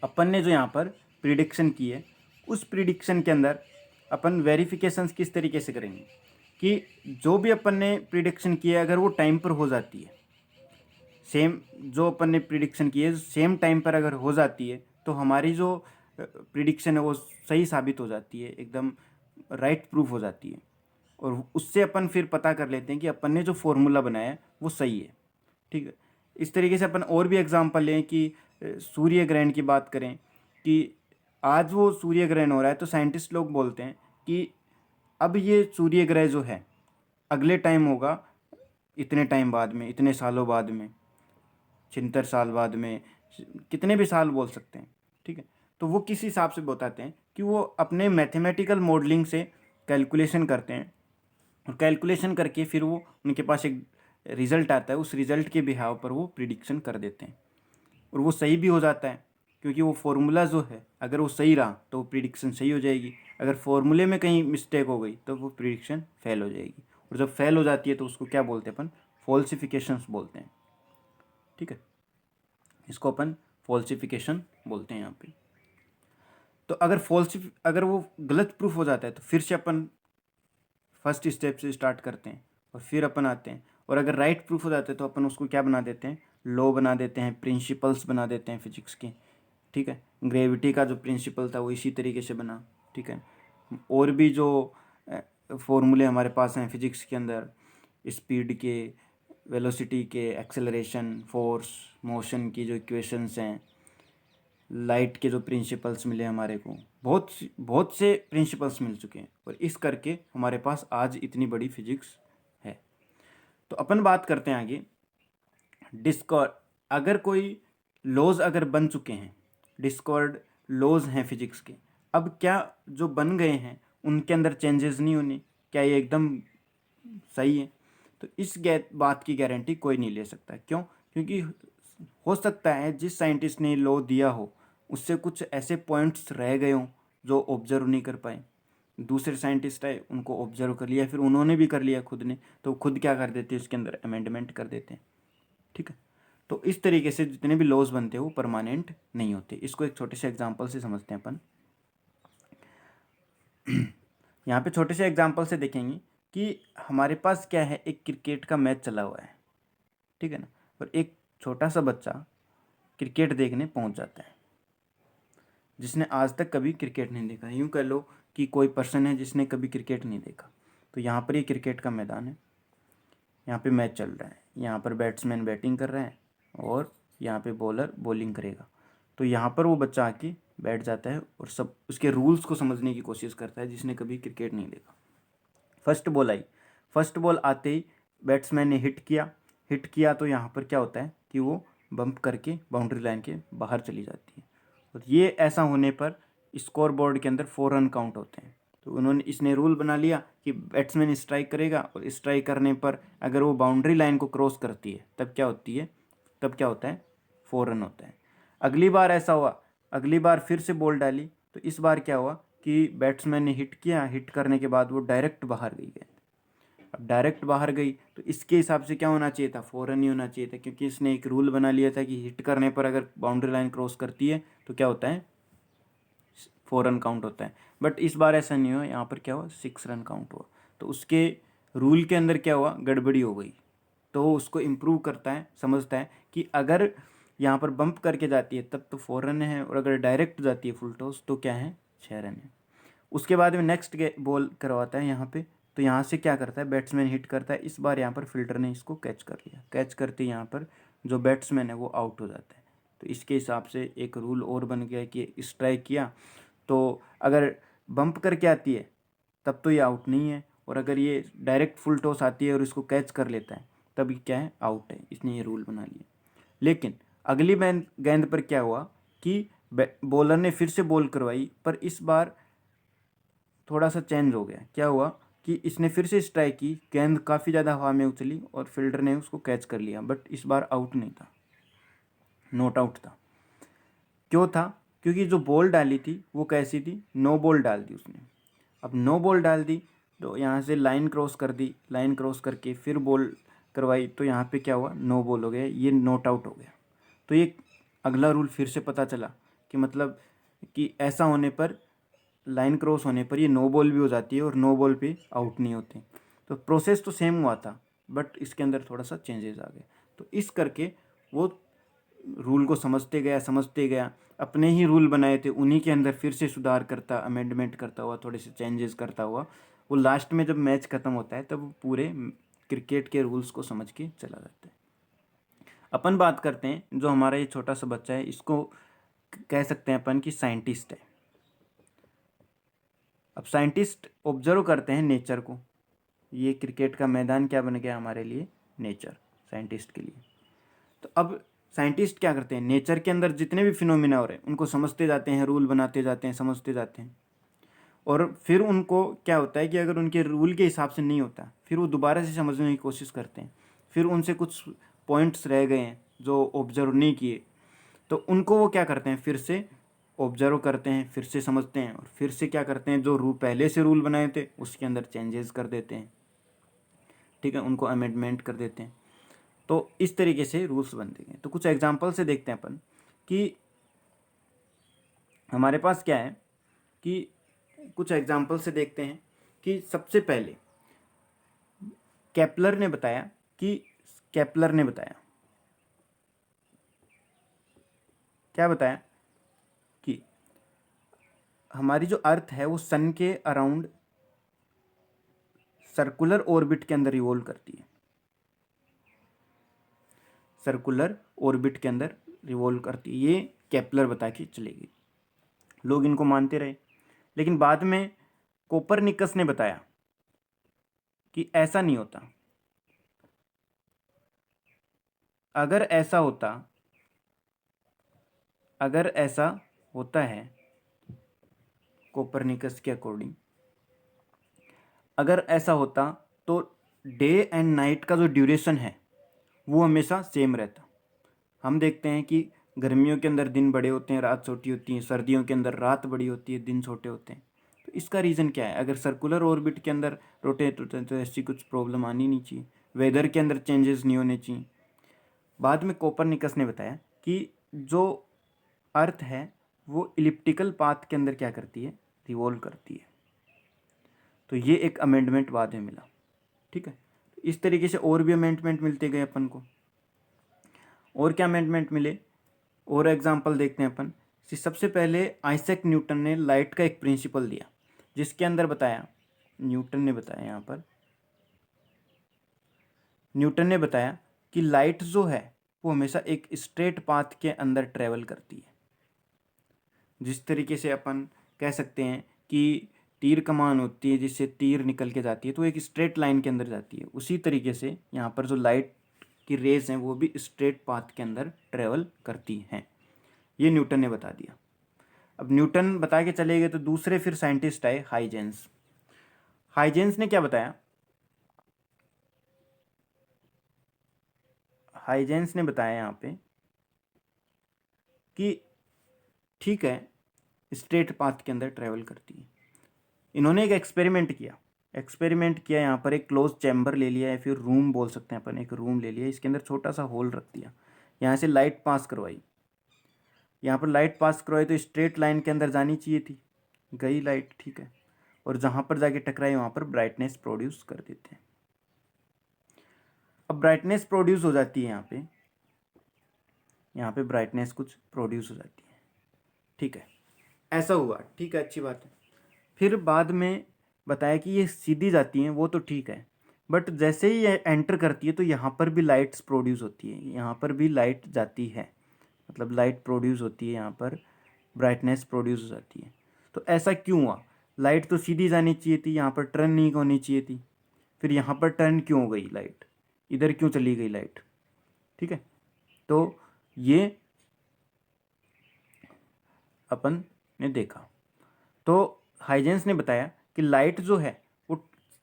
अपन ने जो यहाँ पर प्रिडिक्शन की है, उस प्रिडिक्शन के अंदर अपन वेरिफिकेशंस किस तरीके से करेंगे कि जो भी अपन ने प्रिडिक्शन की है अगर वो टाइम पर हो जाती है, सेम जो अपन ने प्रिडिक्शन की है सेम टाइम पर अगर हो जाती है, तो हमारी जो प्रिडिक्शन है वो सही साबित हो जाती है, एकदम राइट प्रूफ हो जाती है। और उससे अपन फिर पता कर लेते हैं कि अपन ने जो फॉर्मूला बनाया है वो सही है। ठीक है, इस तरीके से अपन और भी एग्जांपल लें कि सूर्य ग्रहण की बात करें कि आज वो सूर्य ग्रहण हो रहा है, तो साइंटिस्ट लोग बोलते हैं कि अब ये सूर्य ग्रहण जो है अगले टाइम होगा इतने टाइम बाद में, इतने सालों बाद में, 76 साल बाद में, कितने भी साल बोल सकते हैं। ठीक है, तो वो किस हिसाब से बताते हैं कि वो अपने मैथमेटिकल मॉडलिंग से कैलकुलेशन करते हैं, और कैलकुलेशन करके फिर वो उनके पास एक रिज़ल्ट आता है, उस रिज़ल्ट के बिहाव पर वो प्रिडिक्शन कर देते हैं और वो सही भी हो जाता है। क्योंकि वो फॉर्मूला जो है अगर वो सही रहा तो वो प्रिडिक्शन सही हो जाएगी, अगर फॉर्मूले में कहीं मिस्टेक हो गई तो वो प्रिडिक्शन फेल हो जाएगी। और जब फेल हो जाती है तो उसको क्या बोलते हैं अपन, फॉल्सिफिकेशंस बोलते हैं। ठीक है, इसको अपन फॉल्सिफिकेशन बोलते हैं यहाँ पे। तो अगर वो गलत प्रूफ हो जाता है तो फिर से अपन फर्स्ट स्टेप से स्टार्ट करते हैं और फिर अपन आते हैं, और अगर राइट प्रूफ हो जाता है तो अपन उसको क्या बना देते हैं, लॉ बना देते हैं, प्रिंसिपल्स बना देते हैं फिजिक्स के। ठीक है, ग्रेविटी का जो प्रिंसिपल था वो इसी तरीके से बना। ठीक है, और भी जो फॉर्मूले हमारे पास हैं फिजिक्स के अंदर, स्पीड के, वेलोसिटी के, एक्सेलरेशन, फोर्स, मोशन की जो इक्वेशंस हैं, लाइट के जो प्रिंसिपल्स मिले हमारे को, बहुत से प्रिंसिपल्स मिल चुके हैं, और इस करके हमारे पास आज इतनी बड़ी फिजिक्स है। तो अपन बात करते हैं आगे डिस्कवर, अगर कोई लॉज अगर बन चुके हैं, डिस्कवर्ड लॉज हैं फिजिक्स के, अब क्या जो बन गए हैं उनके अंदर चेंजेस नहीं होने, क्या ये एकदम सही है? तो इस बात की गारंटी कोई नहीं ले सकता। क्यों? क्योंकि हो सकता है जिस साइंटिस्ट ने लॉ दिया हो उससे कुछ ऐसे पॉइंट्स रह गए हों जो ऑब्जर्व नहीं कर पाए, दूसरे साइंटिस्ट आए उनको ऑब्जर्व कर लिया, फिर उन्होंने भी कर लिया खुद ने, तो खुद क्या कर देते हैं उसके अंदर अमेंडमेंट कर देते हैं। ठीक है, तो इस तरीके से जितने भी लॉज बनते हैं वो परमानेंट नहीं होते। इसको एक छोटे से एग्जाम्पल से समझते हैं अपन। यहाँ पे छोटे से एग्जाम्पल से देखेंगे कि हमारे पास क्या है, एक क्रिकेट का मैच चला हुआ है। ठीक है ना, और एक छोटा सा बच्चा क्रिकेट देखने पहुंच जाता है, जिसने आज तक कभी क्रिकेट नहीं देखा। यूँ कह लो कि कोई पर्सन है जिसने कभी क्रिकेट नहीं देखा। तो यहाँ पर ये क्रिकेट का मैदान है, यहाँ पे मैच चल रहा है, यहाँ पर बैट्समैन बैटिंग कर रहे हैं और यहाँ पे बॉलर बॉलिंग करेगा। तो यहाँ पर वो बच्चा आके बैठ जाता है और सब उसके रूल्स को समझने की कोशिश करता है, जिसने कभी क्रिकेट नहीं देखा। फर्स्ट बॉल आई, फर्स्ट बॉल आते ही बैट्समैन ने हिट किया तो यहाँ पर क्या होता है कि वो बम्प करके बाउंड्री लाइन के बाहर चली जाती है। और ये ऐसा होने पर स्कोर बोर्ड के अंदर 4 रन काउंट होते हैं। तो इसने रूल बना लिया कि बैट्समैन स्ट्राइक करेगा, और स्ट्राइक करने पर अगर वो बाउंड्री लाइन को क्रॉस करती है तब क्या होता है 4 रन होता है। अगली बार ऐसा हुआ, अगली बार फिर से बॉल डाली, तो इस बार क्या हुआ कि बैट्समैन ने हिट किया, हिट करने के बाद वो डायरेक्ट बाहर गई गेंद। अब डायरेक्ट बाहर गई तो इसके हिसाब से क्या होना चाहिए था, 4 रन ही होना चाहिए था, क्योंकि इसने एक रूल बना लिया था कि हिट करने पर अगर बाउंड्री लाइन क्रॉस करती है तो क्या होता है, 4 रन काउंट होता है। बट इस बार ऐसा नहीं हुआ, यहाँ पर क्या हुआ 6 रन काउंट हुआ। तो उसके रूल के अंदर क्या हुआ, गड़बड़ी हो गई। तो उसको इम्प्रूव करता है, समझता है कि अगर यहाँ पर बम्प करके जाती है तब तो 4 रन है, और अगर डायरेक्ट जाती है फुल टॉस तो क्या है 6 रन है। उसके बाद में नेक्स्ट बॉल करवाता है यहाँ पे, तो यहाँ से क्या करता है, बैट्समैन हिट करता है। इस बार यहाँ पर फील्डर ने इसको कैच कर लिया, कैच करते यहाँ पर जो बैट्समैन है वो आउट हो जाता है। तो इसके हिसाब से एक रूल और बन गया कि स्ट्राइक किया तो अगर बम्प करके आती है तब तो ये आउट नहीं है, और अगर ये डायरेक्ट फुल टॉस आती है और इसको कैच कर लेता है तब ये क्या है, आउट है। इसने ये रूल बना लिया। लेकिन अगली गेंद पर क्या हुआ कि बॉलर ने फिर से बॉल करवाई, पर इस बार थोड़ा सा चेंज हो गया। क्या हुआ कि इसने फिर से स्ट्राइक की, गेंद काफ़ी ज़्यादा हवा में उछली और फील्डर ने उसको कैच कर लिया, बट इस बार आउट नहीं था, नॉट आउट था। क्यों था? क्योंकि जो बॉल डाली थी वो कैसी थी, नो बॉल डाल दी उसने। अब नो बॉल डाल दी तो यहाँ से लाइन क्रॉस कर दी, लाइन क्रॉस करके फिर बॉल करवाई, तो यहाँ पे क्या हुआ, नो बॉल हो गया, ये नॉट आउट हो गया। तो ये अगला रूल फिर से पता चला कि मतलब कि ऐसा होने पर, लाइन क्रॉस होने पर ये नो बॉल भी हो जाती है और नो बॉल पे आउट नहीं होते। तो प्रोसेस तो सेम हुआ था, बट इसके अंदर थोड़ा सा चेंजेस आ गए। तो इस करके वो रूल को समझते गया, अपने ही रूल बनाए थे उन्हीं के अंदर फिर से सुधार करता, अमेंडमेंट करता हुआ, थोड़े से चेंजेस करता हुआ, वो लास्ट में जब मैच ख़त्म होता है तब वो पूरे क्रिकेट के रूल्स को समझ के चला जाता है। अपन बात करते हैं, जो हमारा ये छोटा सा बच्चा है, इसको कह सकते हैं अपन कि साइंटिस्ट है। अब साइंटिस्ट ऑब्जर्व करते हैं नेचर को। ये क्रिकेट का मैदान क्या बन गया हमारे लिए, नेचर, साइंटिस्ट के लिए। तो अब साइंटिस्ट क्या करते हैं, नेचर के अंदर जितने भी फिनोमिना हो रहे हैं उनको समझते जाते हैं, रूल बनाते जाते हैं, समझते जाते हैं। और फिर उनको क्या होता है कि अगर उनके रूल के हिसाब से नहीं होता, फिर वो दोबारा से समझने की कोशिश करते हैं। फिर उनसे कुछ पॉइंट्स रह गए हैं जो ऑब्जर्व नहीं किए, तो उनको वो क्या करते हैं, फिर से ऑब्जर्व करते हैं, फिर से समझते हैं, और फिर से क्या करते हैं, जो रूल पहले से रूल बनाए थे उसके अंदर चेंजेस कर देते हैं। ठीक है, उनको अमेंडमेंट कर देते हैं। तो इस तरीके से रूल्स बनते हैं। तो कुछ एग्जांपल से देखते हैं अपन कि हमारे पास क्या है, कि कुछ एग्जांपल से देखते हैं कि सबसे पहले केपलर ने बताया कि केपलर ने बताया क्या बताया कि हमारी जो अर्थ है वो सन के अराउंड सर्कुलर ऑर्बिट के अंदर रिवॉल्व करती है, सर्कुलर ऑर्बिट के अंदर रिवॉल्व करती है। ये केपलर बता के चलेगी, लोग इनको मानते रहे। लेकिन बाद में कोपरनिकस ने बताया कि ऐसा नहीं होता। अगर ऐसा होता, अगर ऐसा होता है कोपरनिकस के अकॉर्डिंग, अगर ऐसा होता तो डे एंड नाइट का जो ड्यूरेशन है वो हमेशा सेम रहता। हम देखते हैं कि गर्मियों के अंदर दिन बड़े होते हैं, रात छोटी होती है, सर्दियों के अंदर रात बड़ी होती है, दिन छोटे होते हैं। तो इसका रीज़न क्या है? अगर सर्कुलर ऑर्बिट के अंदर रोटेट होते हैं तो ऐसी कुछ प्रॉब्लम आनी नहीं चाहिए, वेदर के अंदर चेंजेस नहीं होने चाहिए। बाद में कोपरनिकस ने बताया कि जो अर्थ है वो इलिप्टिकल पाथ के अंदर क्या करती है, रिवॉल्व करती है। तो ये एक अमेंडमेंट बाद में मिला। ठीक है, इस तरीके से और भी अमेंडमेंट मिलते गए अपन को। और क्या अमेंडमेंट मिले, और एग्जांपल देखते हैं अपन। सबसे पहले आइजैक न्यूटन ने लाइट का एक प्रिंसिपल दिया, जिसके अंदर बताया, न्यूटन ने बताया यहाँ पर, न्यूटन ने बताया कि लाइट जो है वो हमेशा एक स्ट्रेट पाथ के अंदर ट्रेवल करती है। जिस तरीके से अपन कह सकते हैं कि तीर कमान होती है जिससे तीर निकल के जाती है तो एक स्ट्रेट लाइन के अंदर जाती है, उसी तरीके से यहाँ पर जो लाइट की रेज हैं वो भी स्ट्रेट पाथ के अंदर ट्रेवल करती हैं। ये न्यूटन ने बता दिया। अब न्यूटन बता के चले गए तो दूसरे फिर साइंटिस्ट आए, हाइजेंस। हाइजेंस ने क्या बताया, हाइजेंस ने बताया यहाँ पे कि ठीक है, स्ट्रेट पाथ के अंदर ट्रेवल करती है। इन्होंने एक एक्सपेरिमेंट किया यहाँ पर, एक क्लोज चैम्बर ले लिया, या फिर रूम बोल सकते हैं अपन, एक रूम ले लिया, इसके अंदर छोटा सा होल रख दिया, यहाँ से लाइट पास करवाई, यहाँ पर लाइट पास करवाई तो स्ट्रेट लाइन के अंदर जानी चाहिए थी, गई लाइट, ठीक है, और जहाँ पर जाके टकराई वहाँ पर ब्राइटनेस प्रोड्यूस कर देते हैं। अब ब्राइटनेस प्रोड्यूस हो जाती है यहाँ पे ब्राइटनेस कुछ प्रोड्यूस हो जाती है। ठीक है, ऐसा हुआ, ठीक है, अच्छी बात है। फिर बाद में बताया कि ये सीधी जाती हैं वो तो ठीक है, बट जैसे ही ये एंटर करती है तो यहाँ पर भी लाइट्स प्रोड्यूस होती है, यहाँ पर भी लाइट जाती है, मतलब लाइट प्रोड्यूस होती है, यहाँ पर ब्राइटनेस प्रोड्यूस हो जाती है। तो ऐसा क्यों हुआ? लाइट तो सीधी जानी चाहिए थी, यहाँ पर टर्न नहीं होनी चाहिए थी, फिर यहाँ पर टर्न क्यों हो गई लाइट, इधर क्यों चली गई लाइट? ठीक है, तो ये अपन ने देखा। तो हाइजेंस ने बताया कि लाइट जो है वो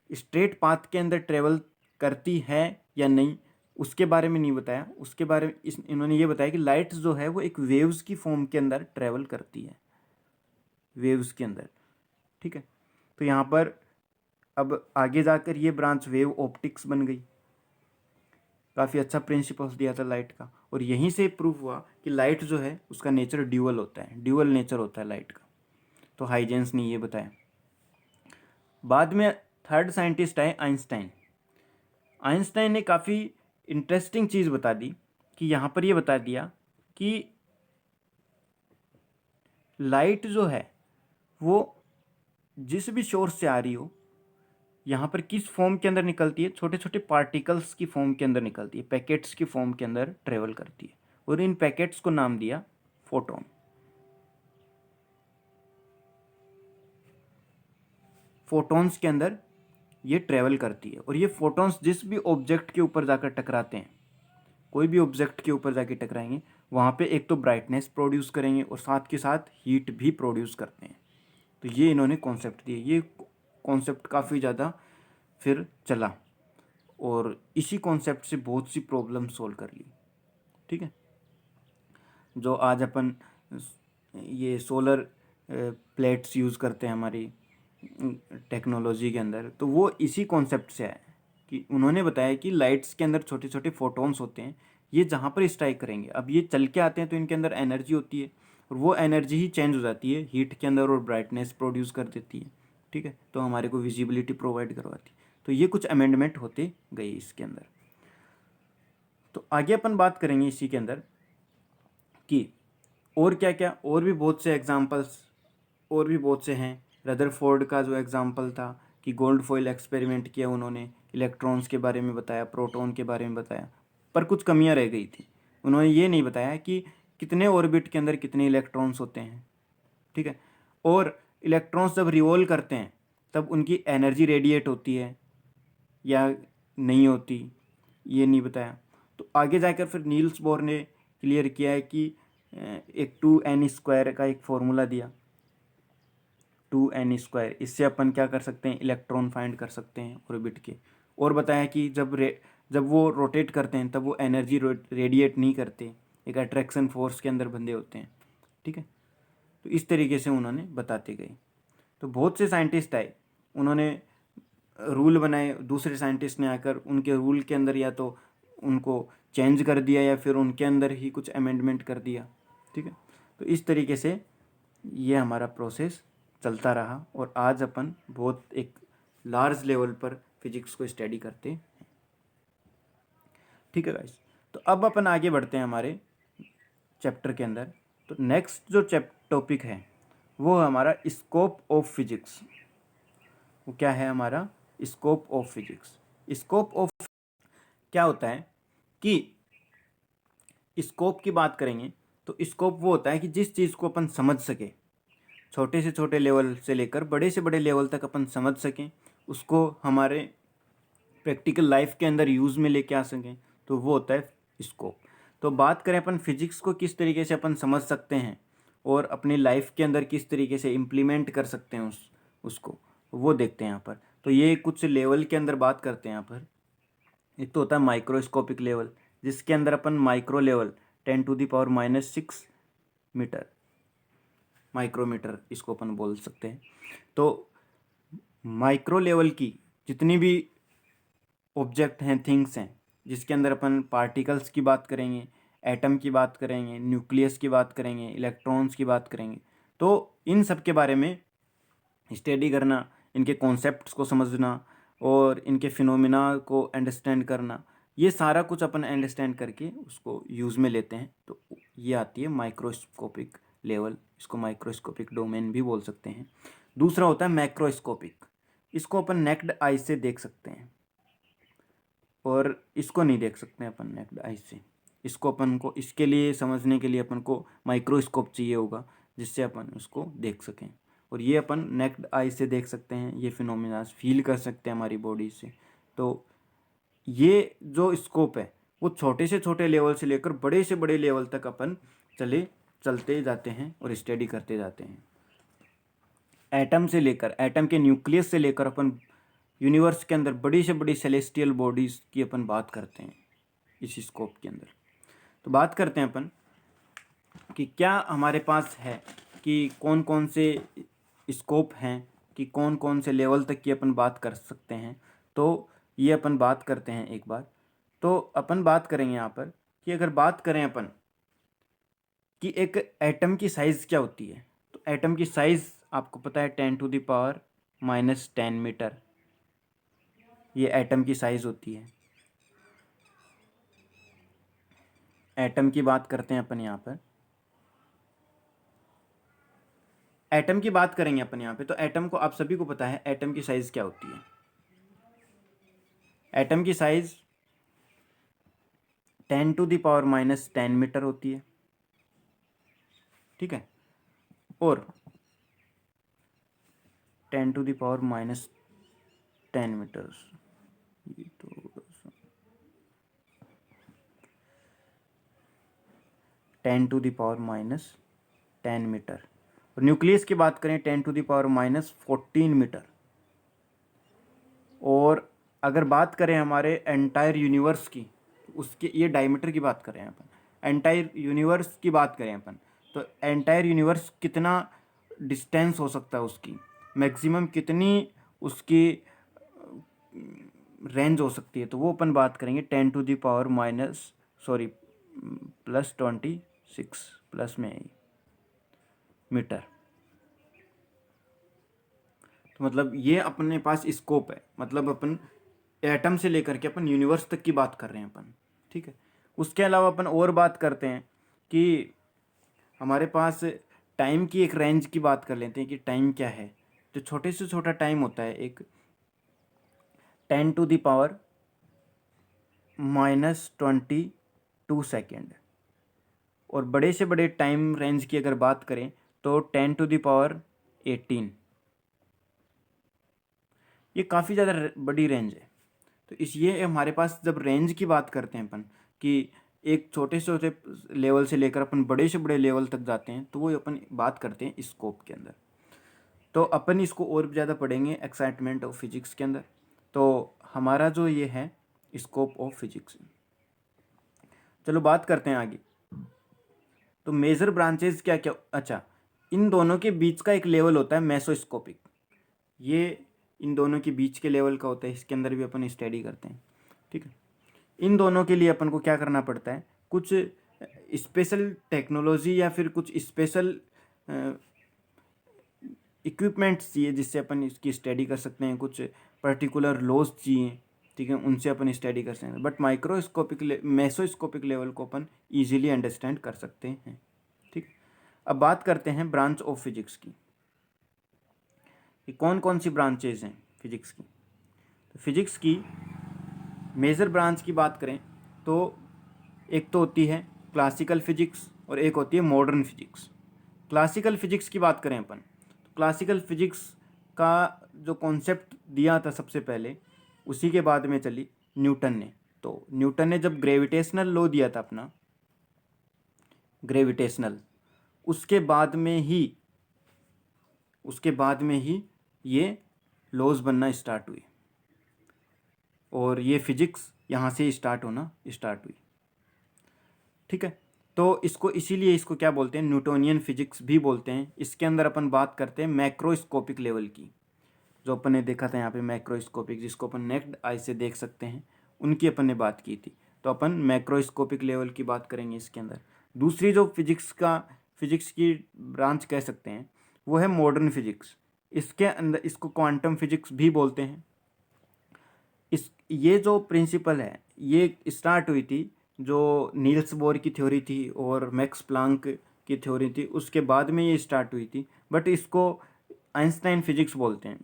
स्ट्रेट पाथ के अंदर ट्रेवल करती है या नहीं, उसके बारे में नहीं बताया। उसके बारे में इन्होंने ये बताया कि लाइट जो है वो एक वेव्स की फॉर्म के अंदर ट्रेवल करती है, वेव्स के अंदर। ठीक है, तो यहाँ पर अब आगे जाकर ये ब्रांच वेव ऑप्टिक्स बन गई। काफ़ी अच्छा प्रिंसिपल्स दिया था लाइट का, और यहीं से प्रूव हुआ कि लाइट जो है उसका नेचर ड्यूअल होता है, ड्यूअल नेचर होता है लाइट का। तो हाइजेंस ने ये बताया। बाद में थर्ड साइंटिस्ट आए आइंस्टाइन। आइंस्टाइन ने काफ़ी इंटरेस्टिंग चीज़ बता दी कि यहाँ पर ये बता दिया कि लाइट जो है वो जिस भी सोर्स से आ रही हो, यहाँ पर किस फॉर्म के अंदर निकलती है, छोटे छोटे पार्टिकल्स की फॉर्म के अंदर निकलती है, पैकेट्स की फॉर्म के अंदर ट्रेवल करती है, और इन पैकेट्स को नाम दिया फोटोन। फोटॉन्स के अंदर ये ट्रेवल करती है, और ये फोटॉन्स जिस भी ऑब्जेक्ट के ऊपर जाकर टकराते हैं, कोई भी ऑब्जेक्ट के ऊपर जाके टकराएंगे, वहाँ पे एक तो ब्राइटनेस प्रोड्यूस करेंगे और साथ के साथ हीट भी प्रोड्यूस करते हैं। तो ये इन्होंने कॉन्सेप्ट दिए। ये कॉन्सेप्ट काफ़ी ज़्यादा फिर चला, और इसी कॉन्सेप्ट से बहुत सी प्रॉब्लम सोल्व कर ली। ठीक है, जो आज अपन ये सोलर प्लेट्स यूज़ करते हैं हमारी टेक्नोलॉजी के अंदर, तो वो इसी कॉन्सेप्ट से आया कि उन्होंने बताया कि लाइट्स के अंदर छोटे छोटे फोटॉन्स होते हैं, ये जहाँ पर स्ट्राइक करेंगे, अब ये चल के आते हैं तो इनके अंदर एनर्जी होती है, और वो एनर्जी ही चेंज हो जाती है हीट के अंदर और ब्राइटनेस प्रोड्यूस कर देती है। ठीक है, तो हमारे को विजिबिलिटी प्रोवाइड करवाती है। तो ये कुछ अमेंडमेंट होते गए इसके अंदर। तो आगे अपन बात करेंगे इसी के अंदर कि और क्या क्या, और भी बहुत से एग्जाम्पल्स, और भी बहुत से हैं। रदरफोर्ड का जो एग्जाम्पल था कि गोल्ड फॉइल एक्सपेरिमेंट किया उन्होंने, इलेक्ट्रॉन्स के बारे में बताया, प्रोटॉन के बारे में बताया, पर कुछ कमियां रह गई थी। उन्होंने ये नहीं बताया कि कितने ऑर्बिट के अंदर कितने इलेक्ट्रॉन्स होते हैं। ठीक है, और इलेक्ट्रॉन्स जब रिवॉल्व करते हैं तब उनकी एनर्जी रेडिएट होती है या नहीं होती, ये नहीं बताया। तो आगे जाकर फिर नील्स बोर ने क्लियर किया है कि एक 2n² का एक फॉर्मूला दिया, 2n², इससे अपन क्या कर सकते हैं, इलेक्ट्रॉन फाइंड कर सकते हैं ऑर्बिट के। और बताया कि जब वो रोटेट करते हैं तब वो एनर्जी रेडिएट नहीं करते, एक अट्रैक्शन फोर्स के अंदर बंधे होते हैं। ठीक है, तो इस तरीके से उन्होंने बताते गए। तो बहुत से साइंटिस्ट आए, उन्होंने रूल बनाए, दूसरे साइंटिस्ट ने आकर उनके रूल के अंदर या तो उनको चेंज कर दिया या फिर उनके अंदर ही कुछ अमेंडमेंट कर दिया। ठीक है, तो इस तरीके से ये हमारा प्रोसेस चलता रहा, और आज अपन बहुत एक लार्ज लेवल पर फिजिक्स को स्टडी करते हैं। ठीक है गाइस, तो अब अपन आगे बढ़ते हैं हमारे चैप्टर के अंदर। तो नेक्स्ट जो टॉपिक है वो है हमारा स्कोप ऑफ फिजिक्स। वो क्या है हमारा scope of physics. Scope of क्या होता है कि स्कोप की बात करेंगे तो स्कोप वो होता है कि जिस चीज़ को अपन समझ सके, छोटे से छोटे लेवल से लेकर बड़े से बड़े लेवल तक अपन समझ सकें, उसको हमारे प्रैक्टिकल लाइफ के अंदर यूज़ में लेके आ सकें, तो वो होता है स्कोप। तो बात करें अपन फिजिक्स को किस तरीके से अपन समझ सकते हैं और अपनी लाइफ के अंदर किस तरीके से इम्प्लीमेंट कर सकते हैं उसको, वो देखते हैं यहाँ पर। तो ये कुछ लेवल के अंदर बात करते हैं यहाँ पर। एक तो होता है माइक्रोस्कोपिक लेवल, जिसके अंदर अपन माइक्रो लेवल 10⁻⁻⁶ मीटर, माइक्रोमीटर इसको अपन बोल सकते हैं। तो माइक्रो लेवल की जितनी भी ऑब्जेक्ट हैं, थिंग्स हैं, जिसके अंदर अपन पार्टिकल्स की बात करेंगे, एटम की बात करेंगे, न्यूक्लियस की बात करेंगे, इलेक्ट्रॉन्स की बात करेंगे, तो इन सब के बारे में स्टडी करना, इनके कॉन्सेप्ट्स को समझना और इनके फिनोमिना को अंडरस्टैंड करना, ये सारा कुछ अपन अंडरस्टैंड करके उसको यूज़ में लेते हैं। तो ये आती है माइक्रोस्कोपिक लेवल, इसको माइक्रोस्कोपिक डोमेन भी बोल सकते हैं। दूसरा होता है मैक्रोस्कोपिक, इसको अपन नेक्ड आई से देख सकते हैं, और इसको नहीं देख सकते हैं अपन नेक्ड आई से। इसको अपन को, इसके लिए समझने के लिए अपन को माइक्रोस्कोप चाहिए होगा, जिससे अपन उसको देख सकें। और ये अपन नेक्ड आई से देख सकते हैं, ये फिनोमिना फील कर सकते हैं हमारी बॉडी से। तो ये जो स्कोप है वो छोटे से छोटे लेवल से लेकर बड़े से बड़े लेवल तक अपन चले चलते जाते हैं और स्टडी करते जाते हैं। एटम से लेकर, एटम के न्यूक्लियस से लेकर अपन यूनिवर्स के अंदर बड़ी से बड़ी सेलेस्टियल बॉडीज़ की अपन बात करते हैं इस स्कोप के अंदर। तो बात करते हैं अपन कि क्या हमारे पास है कि कौन कौन से स्कोप हैं, कि कौन कौन से लेवल तक की अपन बात कर सकते हैं। तो ये अपन बात करते हैं एक बार। तो अपन बात करेंगे यहाँ पर कि अगर बात करें अपन कि एक एटम की साइज़ क्या होती है, तो एटम की साइज़ आपको पता है 10⁻⁻10 मीटर, ये एटम की साइज़ होती है। एटम की बात करते हैं अपन यहाँ पर, एटम की बात करेंगे अपन यहाँ पे। तो एटम को आप सभी को पता है एटम की साइज़ क्या होती है। एटम की साइज़ 10⁻⁻10 मीटर होती है, ठीक है। और 10⁻⁻10 मीटर्स, ये तो 10⁻⁻10 मीटर। और न्यूक्लियस की बात करें 10⁻⁻14 मीटर। और अगर बात करें हमारे एंटायर यूनिवर्स की, उसके ये डायमीटर की बात करें अपन, एंटायर यूनिवर्स की बात करें अपन, तो एंटायर यूनिवर्स कितना डिस्टेंस हो सकता है, उसकी मैक्सिमम कितनी उसकी रेंज हो सकती है, तो वो अपन बात करेंगे 10⁻+26 प्लस में मीटर। तो मतलब ये अपने पास स्कोप है, मतलब अपन एटम से लेकर के अपन यूनिवर्स तक की बात कर रहे हैं अपन, ठीक है। उसके अलावा अपन और बात करते हैं कि हमारे पास टाइम की एक रेंज की बात कर लेते हैं कि टाइम क्या है। जो छोटे से छोटा टाइम होता है एक 10⁻22 सेकेंड, और बड़े से बड़े टाइम रेंज की अगर बात करें तो 10⁻18। ये काफ़ी ज़्यादा बड़ी रेंज है। तो इसलिए हमारे पास जब रेंज की बात करते हैं अपन कि एक छोटे से छोटे लेवल से लेकर अपन बड़े से बड़े लेवल तक जाते हैं, तो वो अपन बात करते हैं स्कोप के अंदर। तो अपन इसको और भी ज़्यादा पढ़ेंगे एक्साइटमेंट ऑफ फिजिक्स के अंदर। तो हमारा जो ये है स्कोप ऑफ फिजिक्स। चलो बात करते हैं आगे। तो मेजर ब्रांचेस क्या क्या, अच्छा, इन दोनों के बीच का एक लेवल होता है मेसोस्कोपिक। ये इन दोनों के बीच के लेवल का होता है, इसके अंदर भी अपन स्टडी करते हैं, ठीक है। इन दोनों के लिए अपन को क्या करना पड़ता है, कुछ स्पेशल टेक्नोलॉजी या फिर कुछ स्पेशल इक्विपमेंट्स चाहिए जिससे अपन इसकी स्टडी कर सकते हैं। कुछ पर्टिकुलर लॉज चाहिए, ठीक है, उनसे अपन स्टडी कर सकते हैं। बट माइक्रोस्कोपिक मेसोस्कोपिक लेवल को अपन ईजिली अंडरस्टैंड कर सकते हैं, ठीक। अब बात करते हैं ब्रांच ऑफ फिजिक्स की, कि कौन कौन सी ब्रांचेज हैं फिजिक्स की। तो फिजिक्स की मेजर ब्रांच की बात करें तो एक तो होती है क्लासिकल फिजिक्स और एक होती है मॉडर्न फिजिक्स। क्लासिकल फिजिक्स की बात करें अपन, तो क्लासिकल फिजिक्स का जो कॉन्सेप्ट दिया था सबसे पहले, उसी के बाद में चली न्यूटन ने। तो न्यूटन ने जब ग्रेविटेशनल लॉ दिया था अपना, ग्रेविटेशनल, उसके बाद में ही ये लॉज बनना स्टार्ट हुई, और ये फिजिक्स यहाँ से स्टार्ट हुई, ठीक है। तो इसको इसीलिए इसको क्या बोलते हैं, न्यूटोनियन फिजिक्स भी बोलते हैं। इसके अंदर अपन बात करते हैं मैक्रोस्कोपिक लेवल की, जो अपन ने देखा था यहाँ पे मैक्रोस्कोपिक, जिसको अपन नेक्ड आई से देख सकते हैं, उनकी अपन ने बात की थी। तो अपन मैक्रोस्कोपिक लेवल की बात करेंगे इसके अंदर। दूसरी जो फिजिक्स की ब्रांच कह सकते हैं वो है मॉडर्न फिजिक्स। इसके अंदर इसको क्वांटम फिजिक्स भी बोलते हैं। ये जो प्रिंसिपल है ये स्टार्ट हुई थी, जो नील्स बोर की थ्योरी थी और मैक्स प्लांक की थ्योरी थी, उसके बाद में ये स्टार्ट हुई थी। बट इसको आइंस्टाइन फिजिक्स बोलते हैं,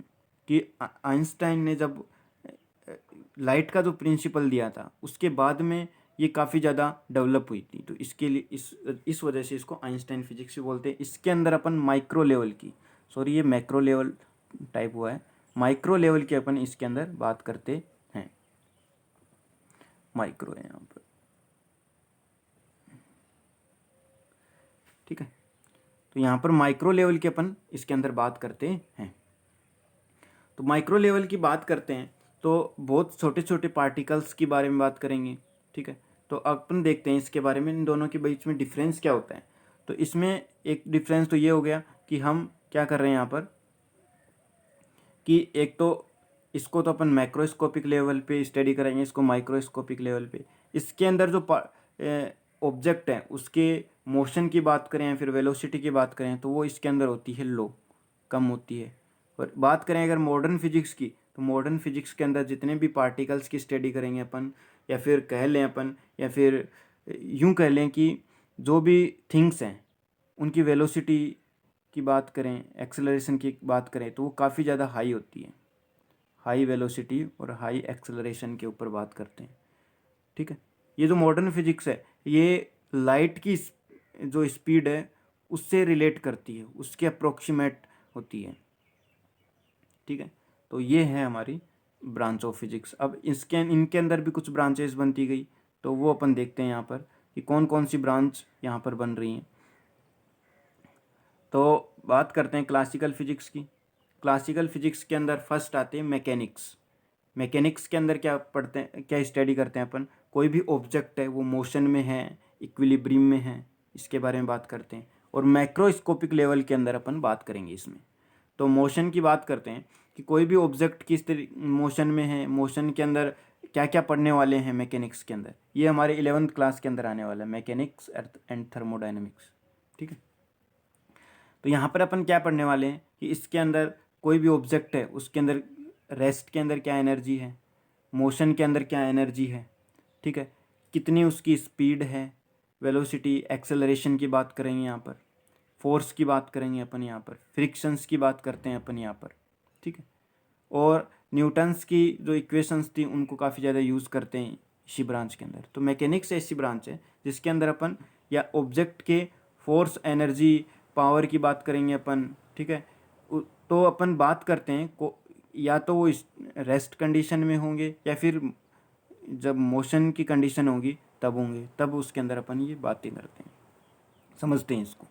कि आइंस्टाइन ने जब लाइट का जो प्रिंसिपल दिया था उसके बाद में ये काफ़ी ज़्यादा डेवलप हुई थी। तो इसके लिए इस वजह से इसको आइंस्टाइन फिजिक्स भी बोलते हैं। इसके अंदर अपन माइक्रो लेवल की, सॉरी ये मैक्रो लेवल टाइप हुआ है, माइक्रो लेवल की अपन इसके अंदर बात करते हैं। माइक्रो है यहाँ पर। ठीक है। तो यहाँ पर माइक्रो लेवल की अपन इसके अंदर बात करते हैं। तो माइक्रो लेवल की बात करते हैं तो बहुत छोटे छोटे पार्टिकल्स के बारे में बात करेंगे, ठीक है। तो अपन देखते हैं इसके बारे में, इन दोनों के बीच में डिफरेंस क्या होता है। तो इसमें एक डिफरेंस तो ये हो गया कि हम क्या कर रहे हैं यहाँ पर कि एक तो इसको तो अपन मैक्रोस्कोपिक लेवल पे स्टडी करेंगे, इसको माइक्रोस्कोपिक लेवल पे। इसके अंदर जो ऑब्जेक्ट है उसके मोशन की बात करें या फिर वेलोसिटी की बात करें तो वो इसके अंदर होती है लो, कम होती है। और बात करें अगर मॉडर्न फिजिक्स की, तो मॉडर्न फिजिक्स के अंदर जितने भी पार्टिकल्स की स्टडी करेंगे अपन, या फिर कह लें अपन, या फिर यूं कह लें कि जो भी थिंग्स हैं उनकी वेलोसिटी की बात करें, एक्सेलरेशन की बात करें, तो वो काफ़ी ज़्यादा हाई होती है। हाई वेलोसिटी और हाई एक्सेलरेशन के ऊपर बात करते हैं, ठीक है। ये जो मॉडर्न फिजिक्स है ये लाइट की जो स्पीड है उससे रिलेट करती है, उसके अप्रोक्सीमेट होती है, ठीक है। तो ये है हमारी ब्रांच ऑफ फिजिक्स। अब इनके अंदर भी कुछ ब्रांचेस बनती गई, तो वो अपन देखते हैं यहाँ पर कि कौन कौन सी ब्रांच यहाँ पर बन रही हैं। तो बात करते हैं क्लासिकल फिजिक्स की। क्लासिकल फिजिक्स के अंदर फर्स्ट आते हैं मैकेनिक्स। मैकेनिक्स के अंदर क्या पढ़ते हैं, क्या स्टडी करते हैं अपन, कोई भी ऑब्जेक्ट है वो मोशन में है, इक्विलिब्रियम में है, इसके बारे में बात करते हैं। और मैक्रोस्कोपिक लेवल के अंदर अपन बात करेंगे इसमें। तो मोशन की बात करते हैं कि कोई भी ऑब्जेक्ट किस तरह मोशन में है, मोशन के अंदर क्या क्या पढ़ने वाले हैं मैकेनिक्स के अंदर। ये हमारे 11th क्लास के अंदर आने वाला है, मैकेनिक्स एंड थर्मोडाइनमिक्स, ठीक है। तो यहाँ पर अपन क्या पढ़ने वाले हैं कि इसके अंदर कोई भी ऑब्जेक्ट है उसके अंदर रेस्ट के अंदर क्या एनर्जी है, मोशन के अंदर क्या एनर्जी है, ठीक है, कितनी उसकी स्पीड है, वेलोसिटी, एक्सेलरेशन की बात करेंगे यहाँ पर, फोर्स की बात करेंगे अपन यहाँ पर, फ्रिक्शंस की बात करते हैं अपन यहाँ पर, ठीक है। और न्यूटन्स की जो इक्वेशंस थी उनको काफ़ी ज़्यादा यूज़ करते हैं इसी ब्रांच के अंदर। तो मैकेनिक्स ऐसी ब्रांच है जिसके अंदर अपन या ऑब्जेक्ट के फोर्स, एनर्जी, पावर की बात करेंगे अपन, ठीक है। तो अपन बात करते हैं को या तो वो रेस्ट कंडीशन में होंगे या फिर जब मोशन की कंडीशन होगी तब होंगे, तब उसके अंदर अपन ये बातें करते हैं, समझते हैं इसको।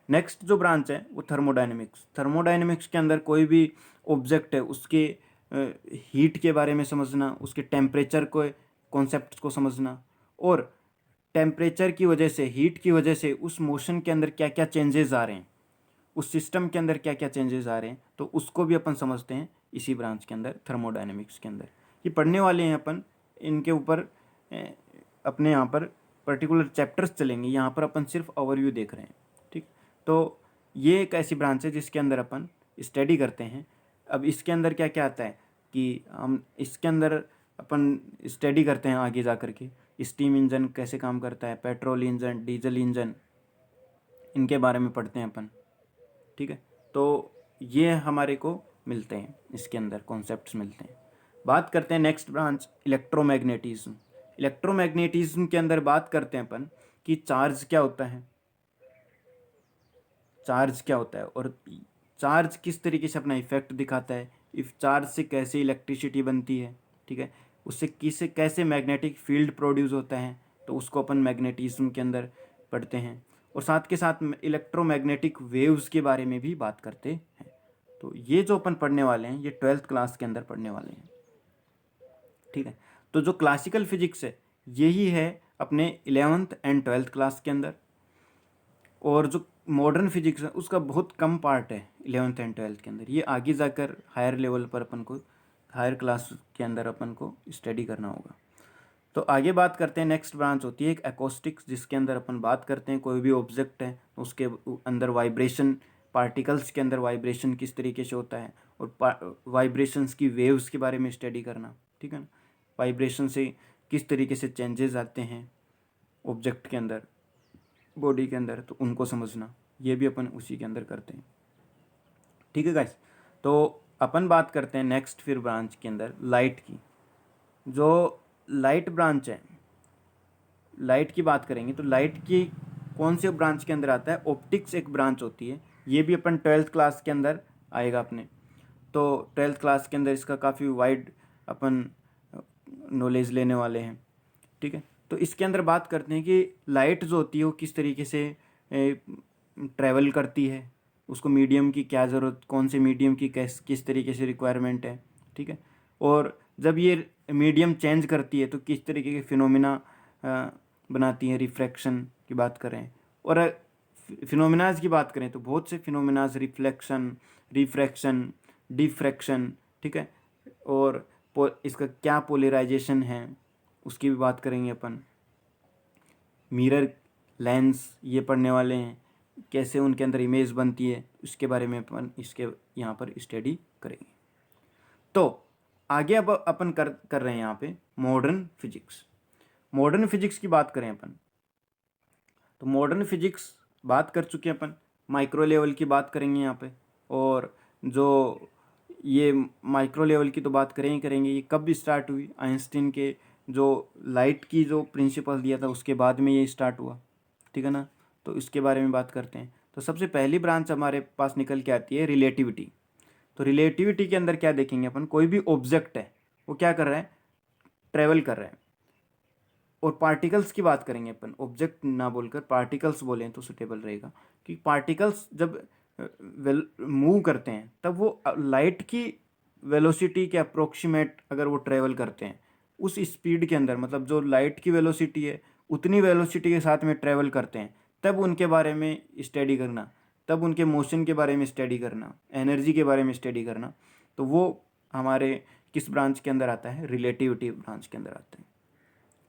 नेक्स्ट जो ब्रांच है वो थर्मोडाइनमिक्स। थर्मोडाइनमिक्स के अंदर कोई भी ऑब्जेक्ट है उसके हीट के बारे में समझना, उसके टेम्परेचर को कॉन्सेप्ट को समझना, और टेम्परेचर की वजह से, हीट की वजह से उस मोशन के अंदर क्या क्या चेंजेस आ रहे हैं, उस सिस्टम के अंदर क्या क्या चेंजेस आ रहे हैं, तो उसको भी अपन समझते हैं इसी ब्रांच के अंदर, थर्मोडाइनमिक्स के अंदर। ये पढ़ने वाले हैं अपन, इनके ऊपर अपने यहाँ पर पर्टिकुलर चैप्टर्स चलेंगे, यहाँ पर अपन सिर्फ ओवरव्यू देख रहे हैं, ठीक। तो ये एक ऐसी ब्रांच है जिसके अंदर अपन स्टडी करते हैं। अब इसके अंदर क्या क्या आता है कि हम इसके अंदर अपन स्टडी करते हैं आगे जा कर के स्टीम इंजन कैसे काम करता है, पेट्रोल इंजन, डीजल इंजन, इनके बारे में पढ़ते हैं अपन, ठीक है। तो ये हमारे को मिलते हैं, इसके अंदर कॉन्सेप्ट्स मिलते हैं। बात करते हैं नेक्स्ट ब्रांच इलेक्ट्रोमैग्नेटिज्म। इलेक्ट्रोमैग्नेटिज्म के अंदर बात करते हैं अपन कि चार्ज क्या होता है, चार्ज क्या होता है और चार्ज किस तरीके से अपना इफेक्ट दिखाता है, इफ चार्ज से कैसे इलेक्ट्रिसिटी बनती है, ठीक है, उससे किसे कैसे मैग्नेटिक फील्ड प्रोड्यूस होता है, तो उसको अपन मैग्नेटिज्म के अंदर पढ़ते हैं। और साथ के साथ इलेक्ट्रोमैग्नेटिक वेव्स के बारे में भी बात करते हैं। तो ये जो अपन पढ़ने वाले हैं ये 12th क्लास के अंदर पढ़ने वाले हैं, ठीक है। तो जो क्लासिकल फिजिक्स है यही है अपने 11th एंड 12th क्लास के अंदर, और जो मॉडर्न फिजिक्स है उसका बहुत कम पार्ट है 11th एंड 12th के अंदर। ये आगे जाकर हायर लेवल पर अपन को, हायर क्लास के अंदर अपन को स्टडी करना होगा। तो आगे बात करते हैं, नेक्स्ट ब्रांच होती है एक एकॉस्टिक्स, जिसके अंदर अपन बात करते हैं कोई भी ऑब्जेक्ट है उसके अंदर वाइब्रेशन, पार्टिकल्स के अंदर वाइब्रेशन किस तरीके से होता है, और वाइब्रेशंस की वेव्स के बारे में स्टडी करना, ठीक है ना। वाइब्रेशन से किस तरीके से चेंजेस आते हैं ऑब्जेक्ट के अंदर, बॉडी के अंदर, तो उनको समझना, ये भी अपन उसी के अंदर करते हैं, ठीक है गाइस। तो अपन बात करते हैं नेक्स्ट फिर ब्रांच के अंदर लाइट की। जो लाइट ब्रांच है, लाइट की बात करेंगे तो लाइट की कौन से ब्रांच के अंदर आता है, ऑप्टिक्स एक ब्रांच होती है, ये भी अपन 12th क्लास के अंदर आएगा अपने। तो 12th क्लास के अंदर इसका काफ़ी वाइड अपन नॉलेज लेने वाले हैं, ठीक है। तो इसके अंदर बात करते हैं कि लाइट जो होती है वो किस तरीके से ट्रैवल करती है, उसको मीडियम की क्या ज़रूरत, कौन से मीडियम की किस तरीके से रिक्वायरमेंट है, ठीक है। और जब ये मीडियम चेंज करती है तो किस तरीके के फिनोमिना बनाती है, रिफ्रैक्शन की बात करें। और फिनोमिनाज की बात करें तो बहुत से फिनोमिनाज, रिफ्लेक्शन, रिफ्रैक्शन, डिफ्रैक्शन, ठीक है। और इसका क्या पोलराइजेशन है उसकी भी बात करेंगे अपन। मिरर, लेंस ये पढ़ने वाले हैं, कैसे उनके अंदर इमेज बनती है उसके बारे में अपन इसके यहाँ पर स्टडी करेंगे। तो आगे अब अपन कर रहे हैं यहाँ पे मॉडर्न फिजिक्स। मॉडर्न फिजिक्स की बात करें अपन तो मॉडर्न फिजिक्स बात कर चुके हैं अपन, माइक्रो लेवल की बात करेंगे यहाँ पे। और जो ये माइक्रो लेवल की तो बात करें ही करेंगे। ये कब स्टार्ट हुई, आइंस्टीन के जो लाइट की जो प्रिंसिपल दिया था उसके बाद में ये स्टार्ट हुआ, ठीक है ना। तो इसके बारे में बात करते हैं। तो सबसे पहली ब्रांच हमारे पास निकल के आती है रिलेटिविटी। तो रिलेटिविटी के अंदर क्या देखेंगे अपन, कोई भी ऑब्जेक्ट है वो क्या कर रहा है, ट्रेवल कर रहा है। और पार्टिकल्स की बात करेंगे अपन, ऑब्जेक्ट ना बोलकर पार्टिकल्स बोलें तो सुटेबल रहेगा, कि पार्टिकल्स जब मूव करते हैं तब वो लाइट की वेलोसिटी के अप्रोक्सीमेट अगर वो ट्रेवल करते हैं उस स्पीड के अंदर, मतलब जो लाइट की वेलोसिटी है उतनी वेलोसिटी के साथ में ट्रेवल करते हैं, तब उनके बारे में स्टडी करना, तब उनके मोशन के बारे में स्टडी करना, एनर्जी के बारे में स्टडी करना, तो वो हमारे किस ब्रांच के अंदर आता है, रिलेटिविटी ब्रांच के अंदर आता है।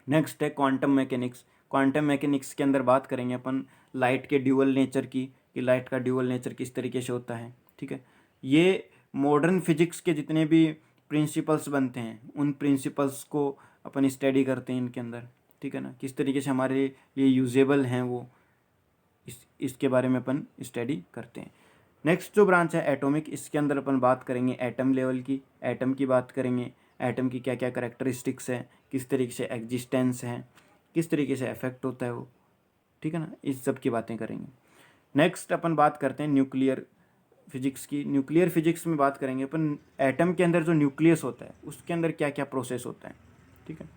नेक्स्ट है क्वांटम मैकेनिक्स। क्वांटम मैकेनिक्स के अंदर बात करेंगे अपन लाइट के ड्यूअल नेचर की, कि लाइट का ड्यूअल नेचर किस तरीके से होता है, ठीक है। ये मॉडर्न फिजिक्स के जितने भी प्रिंसिपल्स बनते हैं उन प्रिंसिपल्स को अपन स्टडी करते हैं इनके अंदर, ठीक है ना, किस तरीके से हमारे लिए यूजेबल हैं वो, इसके बारे में अपन स्टडी करते हैं। नेक्स्ट जो ब्रांच है एटॉमिक, इसके अंदर अपन बात करेंगे एटम लेवल की, एटम की बात करेंगे, एटम की क्या क्या करेक्टरिस्टिक्स है, किस तरीके से एग्जिस्टेंस है, किस तरीके से इफेक्ट होता है वो, ठीक है ना, इस सब की बातें करेंगे। नेक्स्ट अपन बात करते हैं न्यूक्लियर फिजिक्स की। न्यूक्लियर फिजिक्स में बात करेंगे अपन एटम के अंदर जो न्यूक्लियस होता है उसके अंदर क्या क्या प्रोसेस होता है, ठीक है।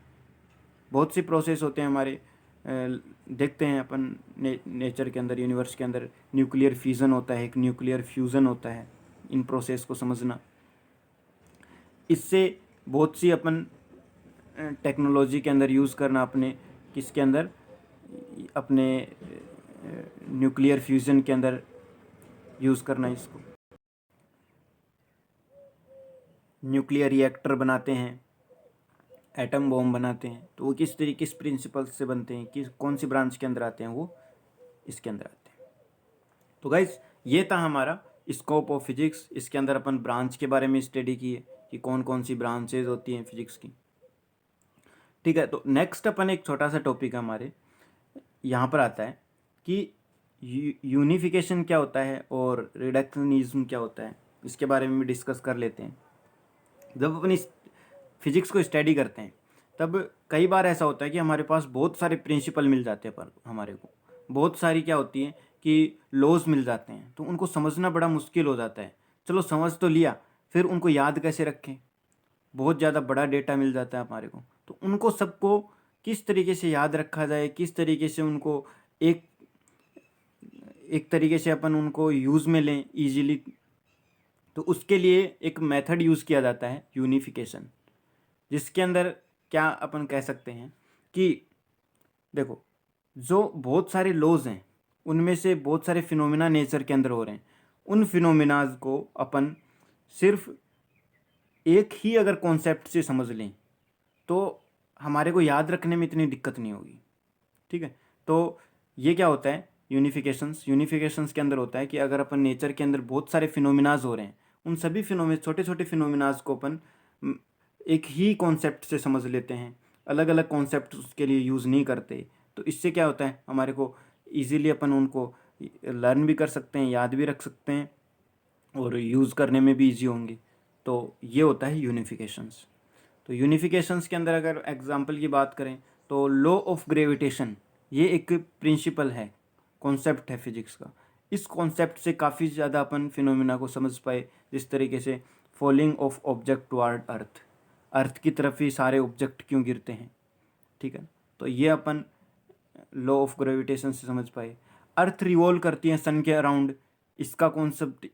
बहुत सी प्रोसेस होते हैं हमारे, देखते हैं अपन नेचर के अंदर, यूनिवर्स के अंदर न्यूक्लियर फ्यूज़न होता है, एक न्यूक्लियर फ्यूज़न होता है। इन प्रोसेस को समझना, इससे बहुत सी अपन टेक्नोलॉजी के अंदर यूज़ करना, अपने किसके अंदर, अपने न्यूक्लियर फ्यूज़न के अंदर यूज़ करना इसको। न्यूक्लियर रिएक्टर बनाते हैं, एटम बॉम्ब बनाते हैं, तो वो किस तरीके, किस प्रिंसिपल से बनते हैं, किस कौन सी ब्रांच के अंदर आते हैं, वो इसके अंदर आते हैं। तो गाइस ये था हमारा स्कोप ऑफ फिजिक्स। इसके अंदर अपन ब्रांच के बारे में स्टडी की है कि कौन कौन सी ब्रांचेज होती हैं फिजिक्स की, ठीक है। तो नेक्स्ट अपन एक छोटा सा टॉपिक हमारे यहाँ पर आता है कि यूनिफिकेशन क्या होता है और रिडक्शनिज्म क्या होता है, इसके बारे में भी डिस्कस कर लेते हैं। जब अपन इस फिजिक्स को स्टडी करते हैं तब कई बार ऐसा होता है कि हमारे पास बहुत सारे प्रिंसिपल मिल जाते हैं, पर हमारे को बहुत सारी क्या होती है कि लॉज मिल जाते हैं, तो उनको समझना बड़ा मुश्किल हो जाता है। चलो समझ तो लिया, फिर उनको याद कैसे रखें, बहुत ज़्यादा बड़ा डेटा मिल जाता है हमारे को, तो उनको सबको किस तरीके से याद रखा जाए, किस तरीके से उनको एक एक तरीके से अपन उनको यूज़ में लें ईजिली, तो उसके लिए एक मेथड यूज़ किया जाता है यूनिफिकेशन, जिसके अंदर क्या अपन कह सकते हैं कि देखो, जो बहुत सारे लॉज हैं उनमें से बहुत सारे फिनोमिना नेचर के अंदर हो रहे हैं, उन फिनोमिनाज को अपन सिर्फ एक ही अगर कॉन्सेप्ट से समझ लें तो हमारे को याद रखने में इतनी दिक्कत नहीं होगी, ठीक है। तो ये क्या होता है, यूनिफिकेशंस के अंदर होता है कि अगर अपन नेचर के अंदर बहुत सारे फिनोमिनाज हो रहे हैं, उन सभी छोटे छोटे फिनोमिनाज को अपन एक ही कॉन्सेप्ट से समझ लेते हैं, अलग अलग कॉन्सेप्ट उसके लिए यूज़ नहीं करते, तो इससे क्या होता है, हमारे को ईज़िली अपन उनको लर्न भी कर सकते हैं, याद भी रख सकते हैं और यूज़ करने में भी ईजी होंगे। तो ये होता है यूनिफिकेशंस। तो यूनिफिकेशंस के अंदर अगर एग्जांपल की बात करें तो लॉ ऑफ ग्रेविटेशन, ये एक प्रिंसिपल है, कॉन्सेप्ट है फिजिक्स का। इस कॉन्सेप्ट से काफ़ी ज़्यादा अपन फिनोमिना को समझ पाए, जिस तरीके से फॉलिंग ऑफ ऑब्जेक्ट टुवर्ड अर्थ, अर्थ की तरफ ही सारे ऑब्जेक्ट क्यों गिरते हैं, ठीक है। तो ये अपन लॉ ऑफ ग्रेविटेशन से समझ पाए। अर्थ रिवॉल्व करती है सन के अराउंड, इसका कॉन्सेप्ट,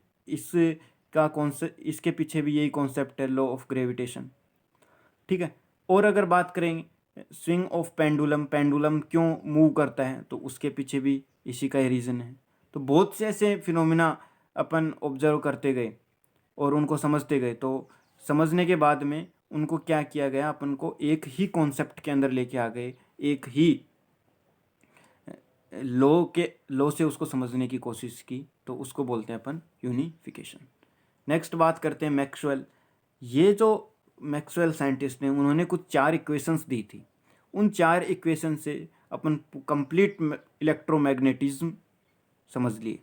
इसके पीछे भी यही कॉन्सेप्ट है, लॉ ऑफ ग्रेविटेशन। ठीक है। और अगर बात करेंगे स्विंग ऑफ पेंडुलम, पेंडुलम क्यों मूव करता है, तो उसके पीछे भी इसी का ही रीज़न है। तो बहुत से ऐसे फिनोमिना अपन ऑब्जर्व करते गए और उनको समझते गए, तो समझने के बाद में उनको क्या किया गया, अपन को एक ही कॉन्सेप्ट के अंदर लेके आ गए, एक ही लॉ से उसको समझने की कोशिश की, तो उसको बोलते हैं अपन यूनिफिकेशन। नेक्स्ट बात करते हैं मैक्सवेल। ये जो मैक्सवेल साइंटिस्ट ने, उन्होंने कुछ 4 इक्वेशंस दी थी। उन 4 इक्वेशन से अपन कंप्लीट इलेक्ट्रोमैग्नेटिज्म समझ लिए,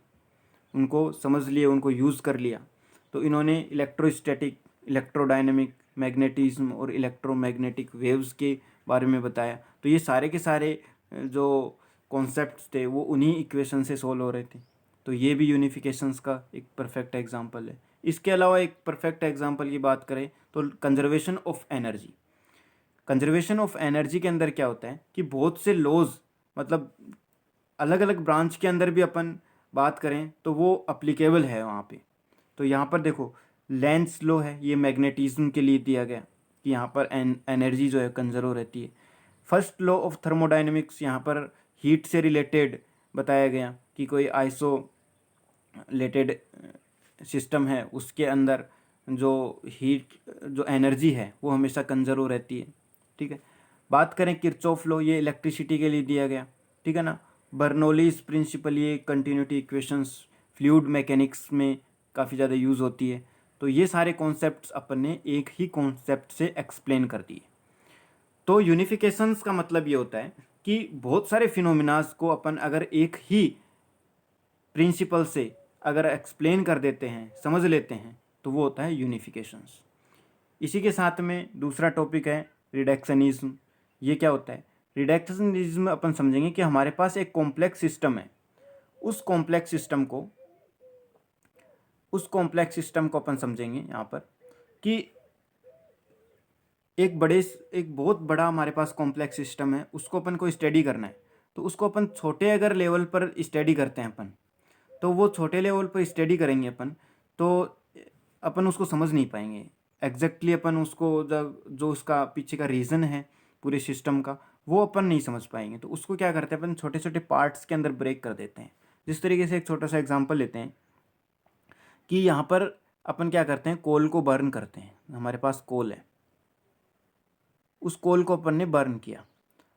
उनको यूज़ कर लिया। तो इन्होंने इलेक्ट्रोस्टैटिक, इलेक्ट्रोडायनेमिक, मैग्नेटिज्म और इलेक्ट्रोमैग्नेटिक वेव्स के बारे में बताया। तो ये सारे के सारे जो कॉन्सेप्ट्स थे वो उन्हीं इक्वेशन से सोल्व हो रहे थे। तो ये भी यूनिफिकेशंस का एक परफेक्ट एग्जांपल है। इसके अलावा एक परफेक्ट एग्जांपल की बात करें तो conservation of energy. Conservation of energy के अंदर क्या होता है कि बहुत से लॉज, मतलब अलग अलग ब्रांच के अंदर भी अपन बात करें तो वो अप्लीकेबल है वहाँ पे। तो यहाँ पर देखो लेंस लॉ है, ये मैग्नेटिज्म के लिए दिया गया कि यहाँ पर एनर्जी जो है कंजर्व रहती है। फर्स्ट लॉ ऑफ थर्मोडाइनमिक्स, यहाँ पर हीट से रिलेटेड बताया गया कि कोई आइसोलेटेड सिस्टम है, उसके अंदर जो हीट, जो एनर्जी है वो हमेशा कंजर्व रहती है। ठीक है। बात करें किरचॉफ लॉ, ये इलेक्ट्रिसिटी के लिए दिया गया। ठीक है ना। बर्नौलीज प्रिंसिपल, ये कंटिन्यूटी इक्वेशंस फ्लूइड मैकेनिक्स में काफ़ी ज़्यादा यूज़ होती है। तो ये सारे कॉन्सेप्ट्स अपन ने एक ही कॉन्सेप्ट से एक्सप्लेन कर दिए। तो यूनिफिकेशंस का मतलब ये होता है कि बहुत सारे फिनोमिनास को अपन अगर एक ही प्रिंसिपल से अगर एक्सप्लेन कर देते हैं, समझ लेते हैं, तो वो होता है यूनिफिकेशंस। इसी के साथ में दूसरा टॉपिक है रिडक्शनिज्म। ये क्या होता है? रिडक्शनिज्म अपन समझेंगे कि हमारे पास एक कॉम्प्लेक्स सिस्टम है, उस कॉम्प्लेक्स सिस्टम को अपन समझेंगे यहाँ पर कि एक बहुत बड़ा हमारे पास कॉम्प्लेक्स सिस्टम है, उसको अपन को स्टडी करना है। तो उसको अपन छोटे अगर लेवल पर स्टडी करते हैं अपन, तो वो छोटे लेवल पर स्टडी करेंगे अपन, तो अपन उसको समझ नहीं पाएंगे एग्जैक्टली। अपन उसको जो उसका पीछे का रीज़न है पूरे सिस्टम का, वो अपन नहीं समझ पाएंगे। तो उसको क्या करते हैं अपन, छोटे छोटे पार्ट्स के अंदर ब्रेक कर देते हैं। जिस तरीके से एक छोटा सा एग्जांपल लेते हैं कि यहाँ पर अपन क्या करते हैं, कोल को बर्न करते हैं। हमारे पास कोल है, उस कोल को अपन ने बर्न किया।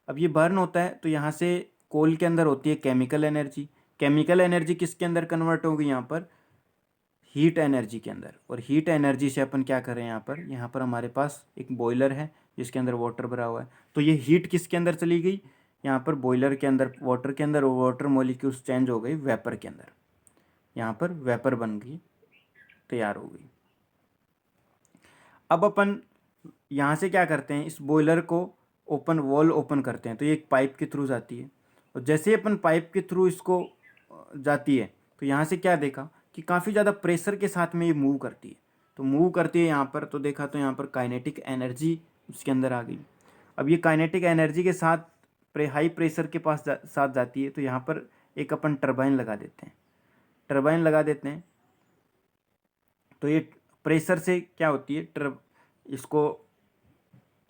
अब ये बर्न होता है तो यहाँ से कोल के अंदर होती है केमिकल एनर्जी। केमिकल एनर्जी किसके अंदर कन्वर्ट होगी, यहाँ पर हीट एनर्जी के अंदर। और हीट एनर्जी से अपन क्या करें, यहाँ पर हमारे पास एक बॉयलर है जिसके अंदर वाटर भरा हुआ है। तो ये हीट किसके अंदर चली गई, यहाँ पर बॉयलर के अंदर, वाटर के अंदर, और वाटर मॉलिक्यूल्स चेंज हो गई वेपर के अंदर। यहाँ पर वेपर बन गई, तैयार हो गई। अब अपन यहाँ से क्या करते हैं, इस बॉयलर को वॉल ओपन करते हैं। तो ये एक पाइप के थ्रू जाती है, और जैसे ही अपन पाइप के थ्रू इसको जाती है, तो यहाँ से क्या देखा कि काफ़ी ज़्यादा प्रेशर के साथ में ये मूव करती है। तो मूव करती है यहाँ पर, तो देखा तो यहाँ पर काइनेटिक एनर्जी उसके अंदर आ गई। अब ये काइनेटिक एनर्जी के साथ हाई प्रेशर के साथ जाती है। तो यहाँ पर एक अपन टरबाइन लगा देते हैं। तो ये प्रेशर से क्या होती है, इसको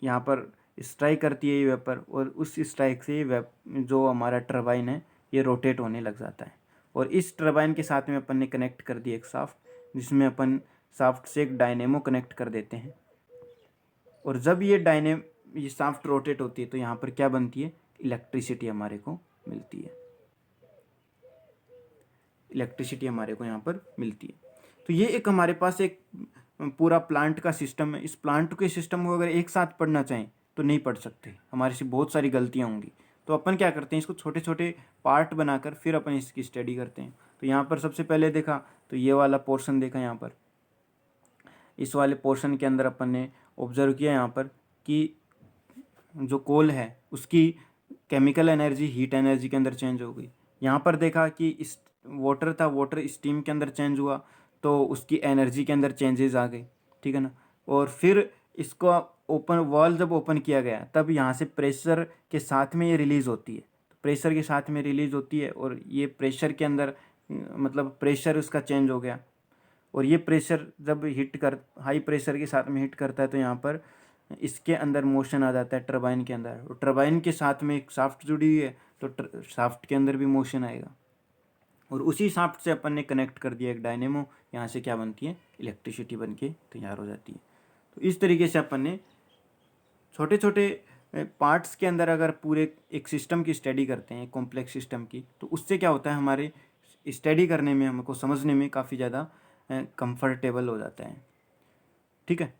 यहाँ पर स्ट्राइक करती है ये वेपर, और उस स्ट्राइक से जो हमारा टरबाइन है ये रोटेट होने लग जाता है। और इस टरबाइन के साथ में अपन ने कनेक्ट कर दिया एक शाफ्ट, जिसमें अपन शाफ्ट से एक डायनेमो कनेक्ट कर देते हैं। और जब ये शाफ्ट रोटेट होती है तो यहाँ पर क्या बनती है, इलेक्ट्रिसिटी हमारे को मिलती है। यहाँ पर मिलती है। तो ये एक हमारे पास एक पूरा प्लांट का सिस्टम है। इस प्लांट के सिस्टम को अगर एक साथ पढ़ना चाहें तो नहीं पढ़ सकते, हमारे से बहुत सारी गलतियाँ होंगी। तो अपन क्या करते हैं, इसको छोटे छोटे पार्ट बनाकर फिर अपन इसकी स्टडी करते हैं। तो यहाँ पर सबसे पहले देखा तो ये वाला पोर्शन देखा, यहाँ पर इस वाले पोर्शन के अंदर अपन ने ऑब्जर्व किया यहाँ पर कि जो कोल है उसकी केमिकल एनर्जी हीट एनर्जी के अंदर चेंज हो गई। यहाँ पर देखा कि इस वाटर था, वाटर स्टीम के अंदर चेंज हुआ, तो उसकी एनर्जी के अंदर चेंजेस आ गए। ठीक है ना। और फिर इसको वॉल जब ओपन किया गया तब यहाँ से प्रेशर के साथ में ये रिलीज़ होती है। तो प्रेशर के साथ में रिलीज होती है, और ये प्रेशर के अंदर मतलब प्रेशर उसका चेंज हो गया, और ये प्रेशर जब हाई प्रेशर के साथ में हिट करता है तो यहाँ पर इसके अंदर मोशन आ जाता है टरबाइन के अंदर, और टरबाइन के साथ में एक शाफ्ट जुड़ी हुई है तो शाफ्ट के अंदर भी मोशन आएगा, और उसी शाफ्ट से अपन ने कनेक्ट कर दिया एक डायनेमो, यहाँ से क्या बनती है, इलेक्ट्रिसिटी बन के तैयार हो जाती है। तो इस तरीके से अपन ने छोटे छोटे पार्ट्स के अंदर अगर पूरे एक सिस्टम की स्टडी करते हैं, कॉम्प्लेक्स सिस्टम की, तो उससे क्या होता है, हमारे स्टडी करने में, हमको समझने में काफ़ी ज़्यादा कंफर्टेबल हो जाता है। ठीक है।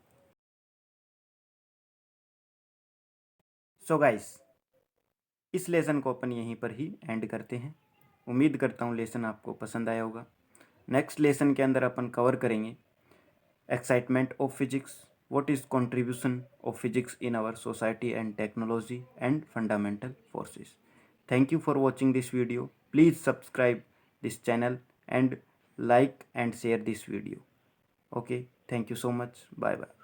सो गाइस, इस लेसन को अपन यहीं पर ही एंड करते हैं। उम्मीद करता हूँ लेसन आपको पसंद आया होगा। नेक्स्ट लेसन के अंदर अपन कवर करेंगे excitement of physics, what is contribution of physics in our society and technology, and fundamental forces. Thank you for watching this video. Please subscribe this channel and like and share this video. Okay, thank you so much. Bye bye.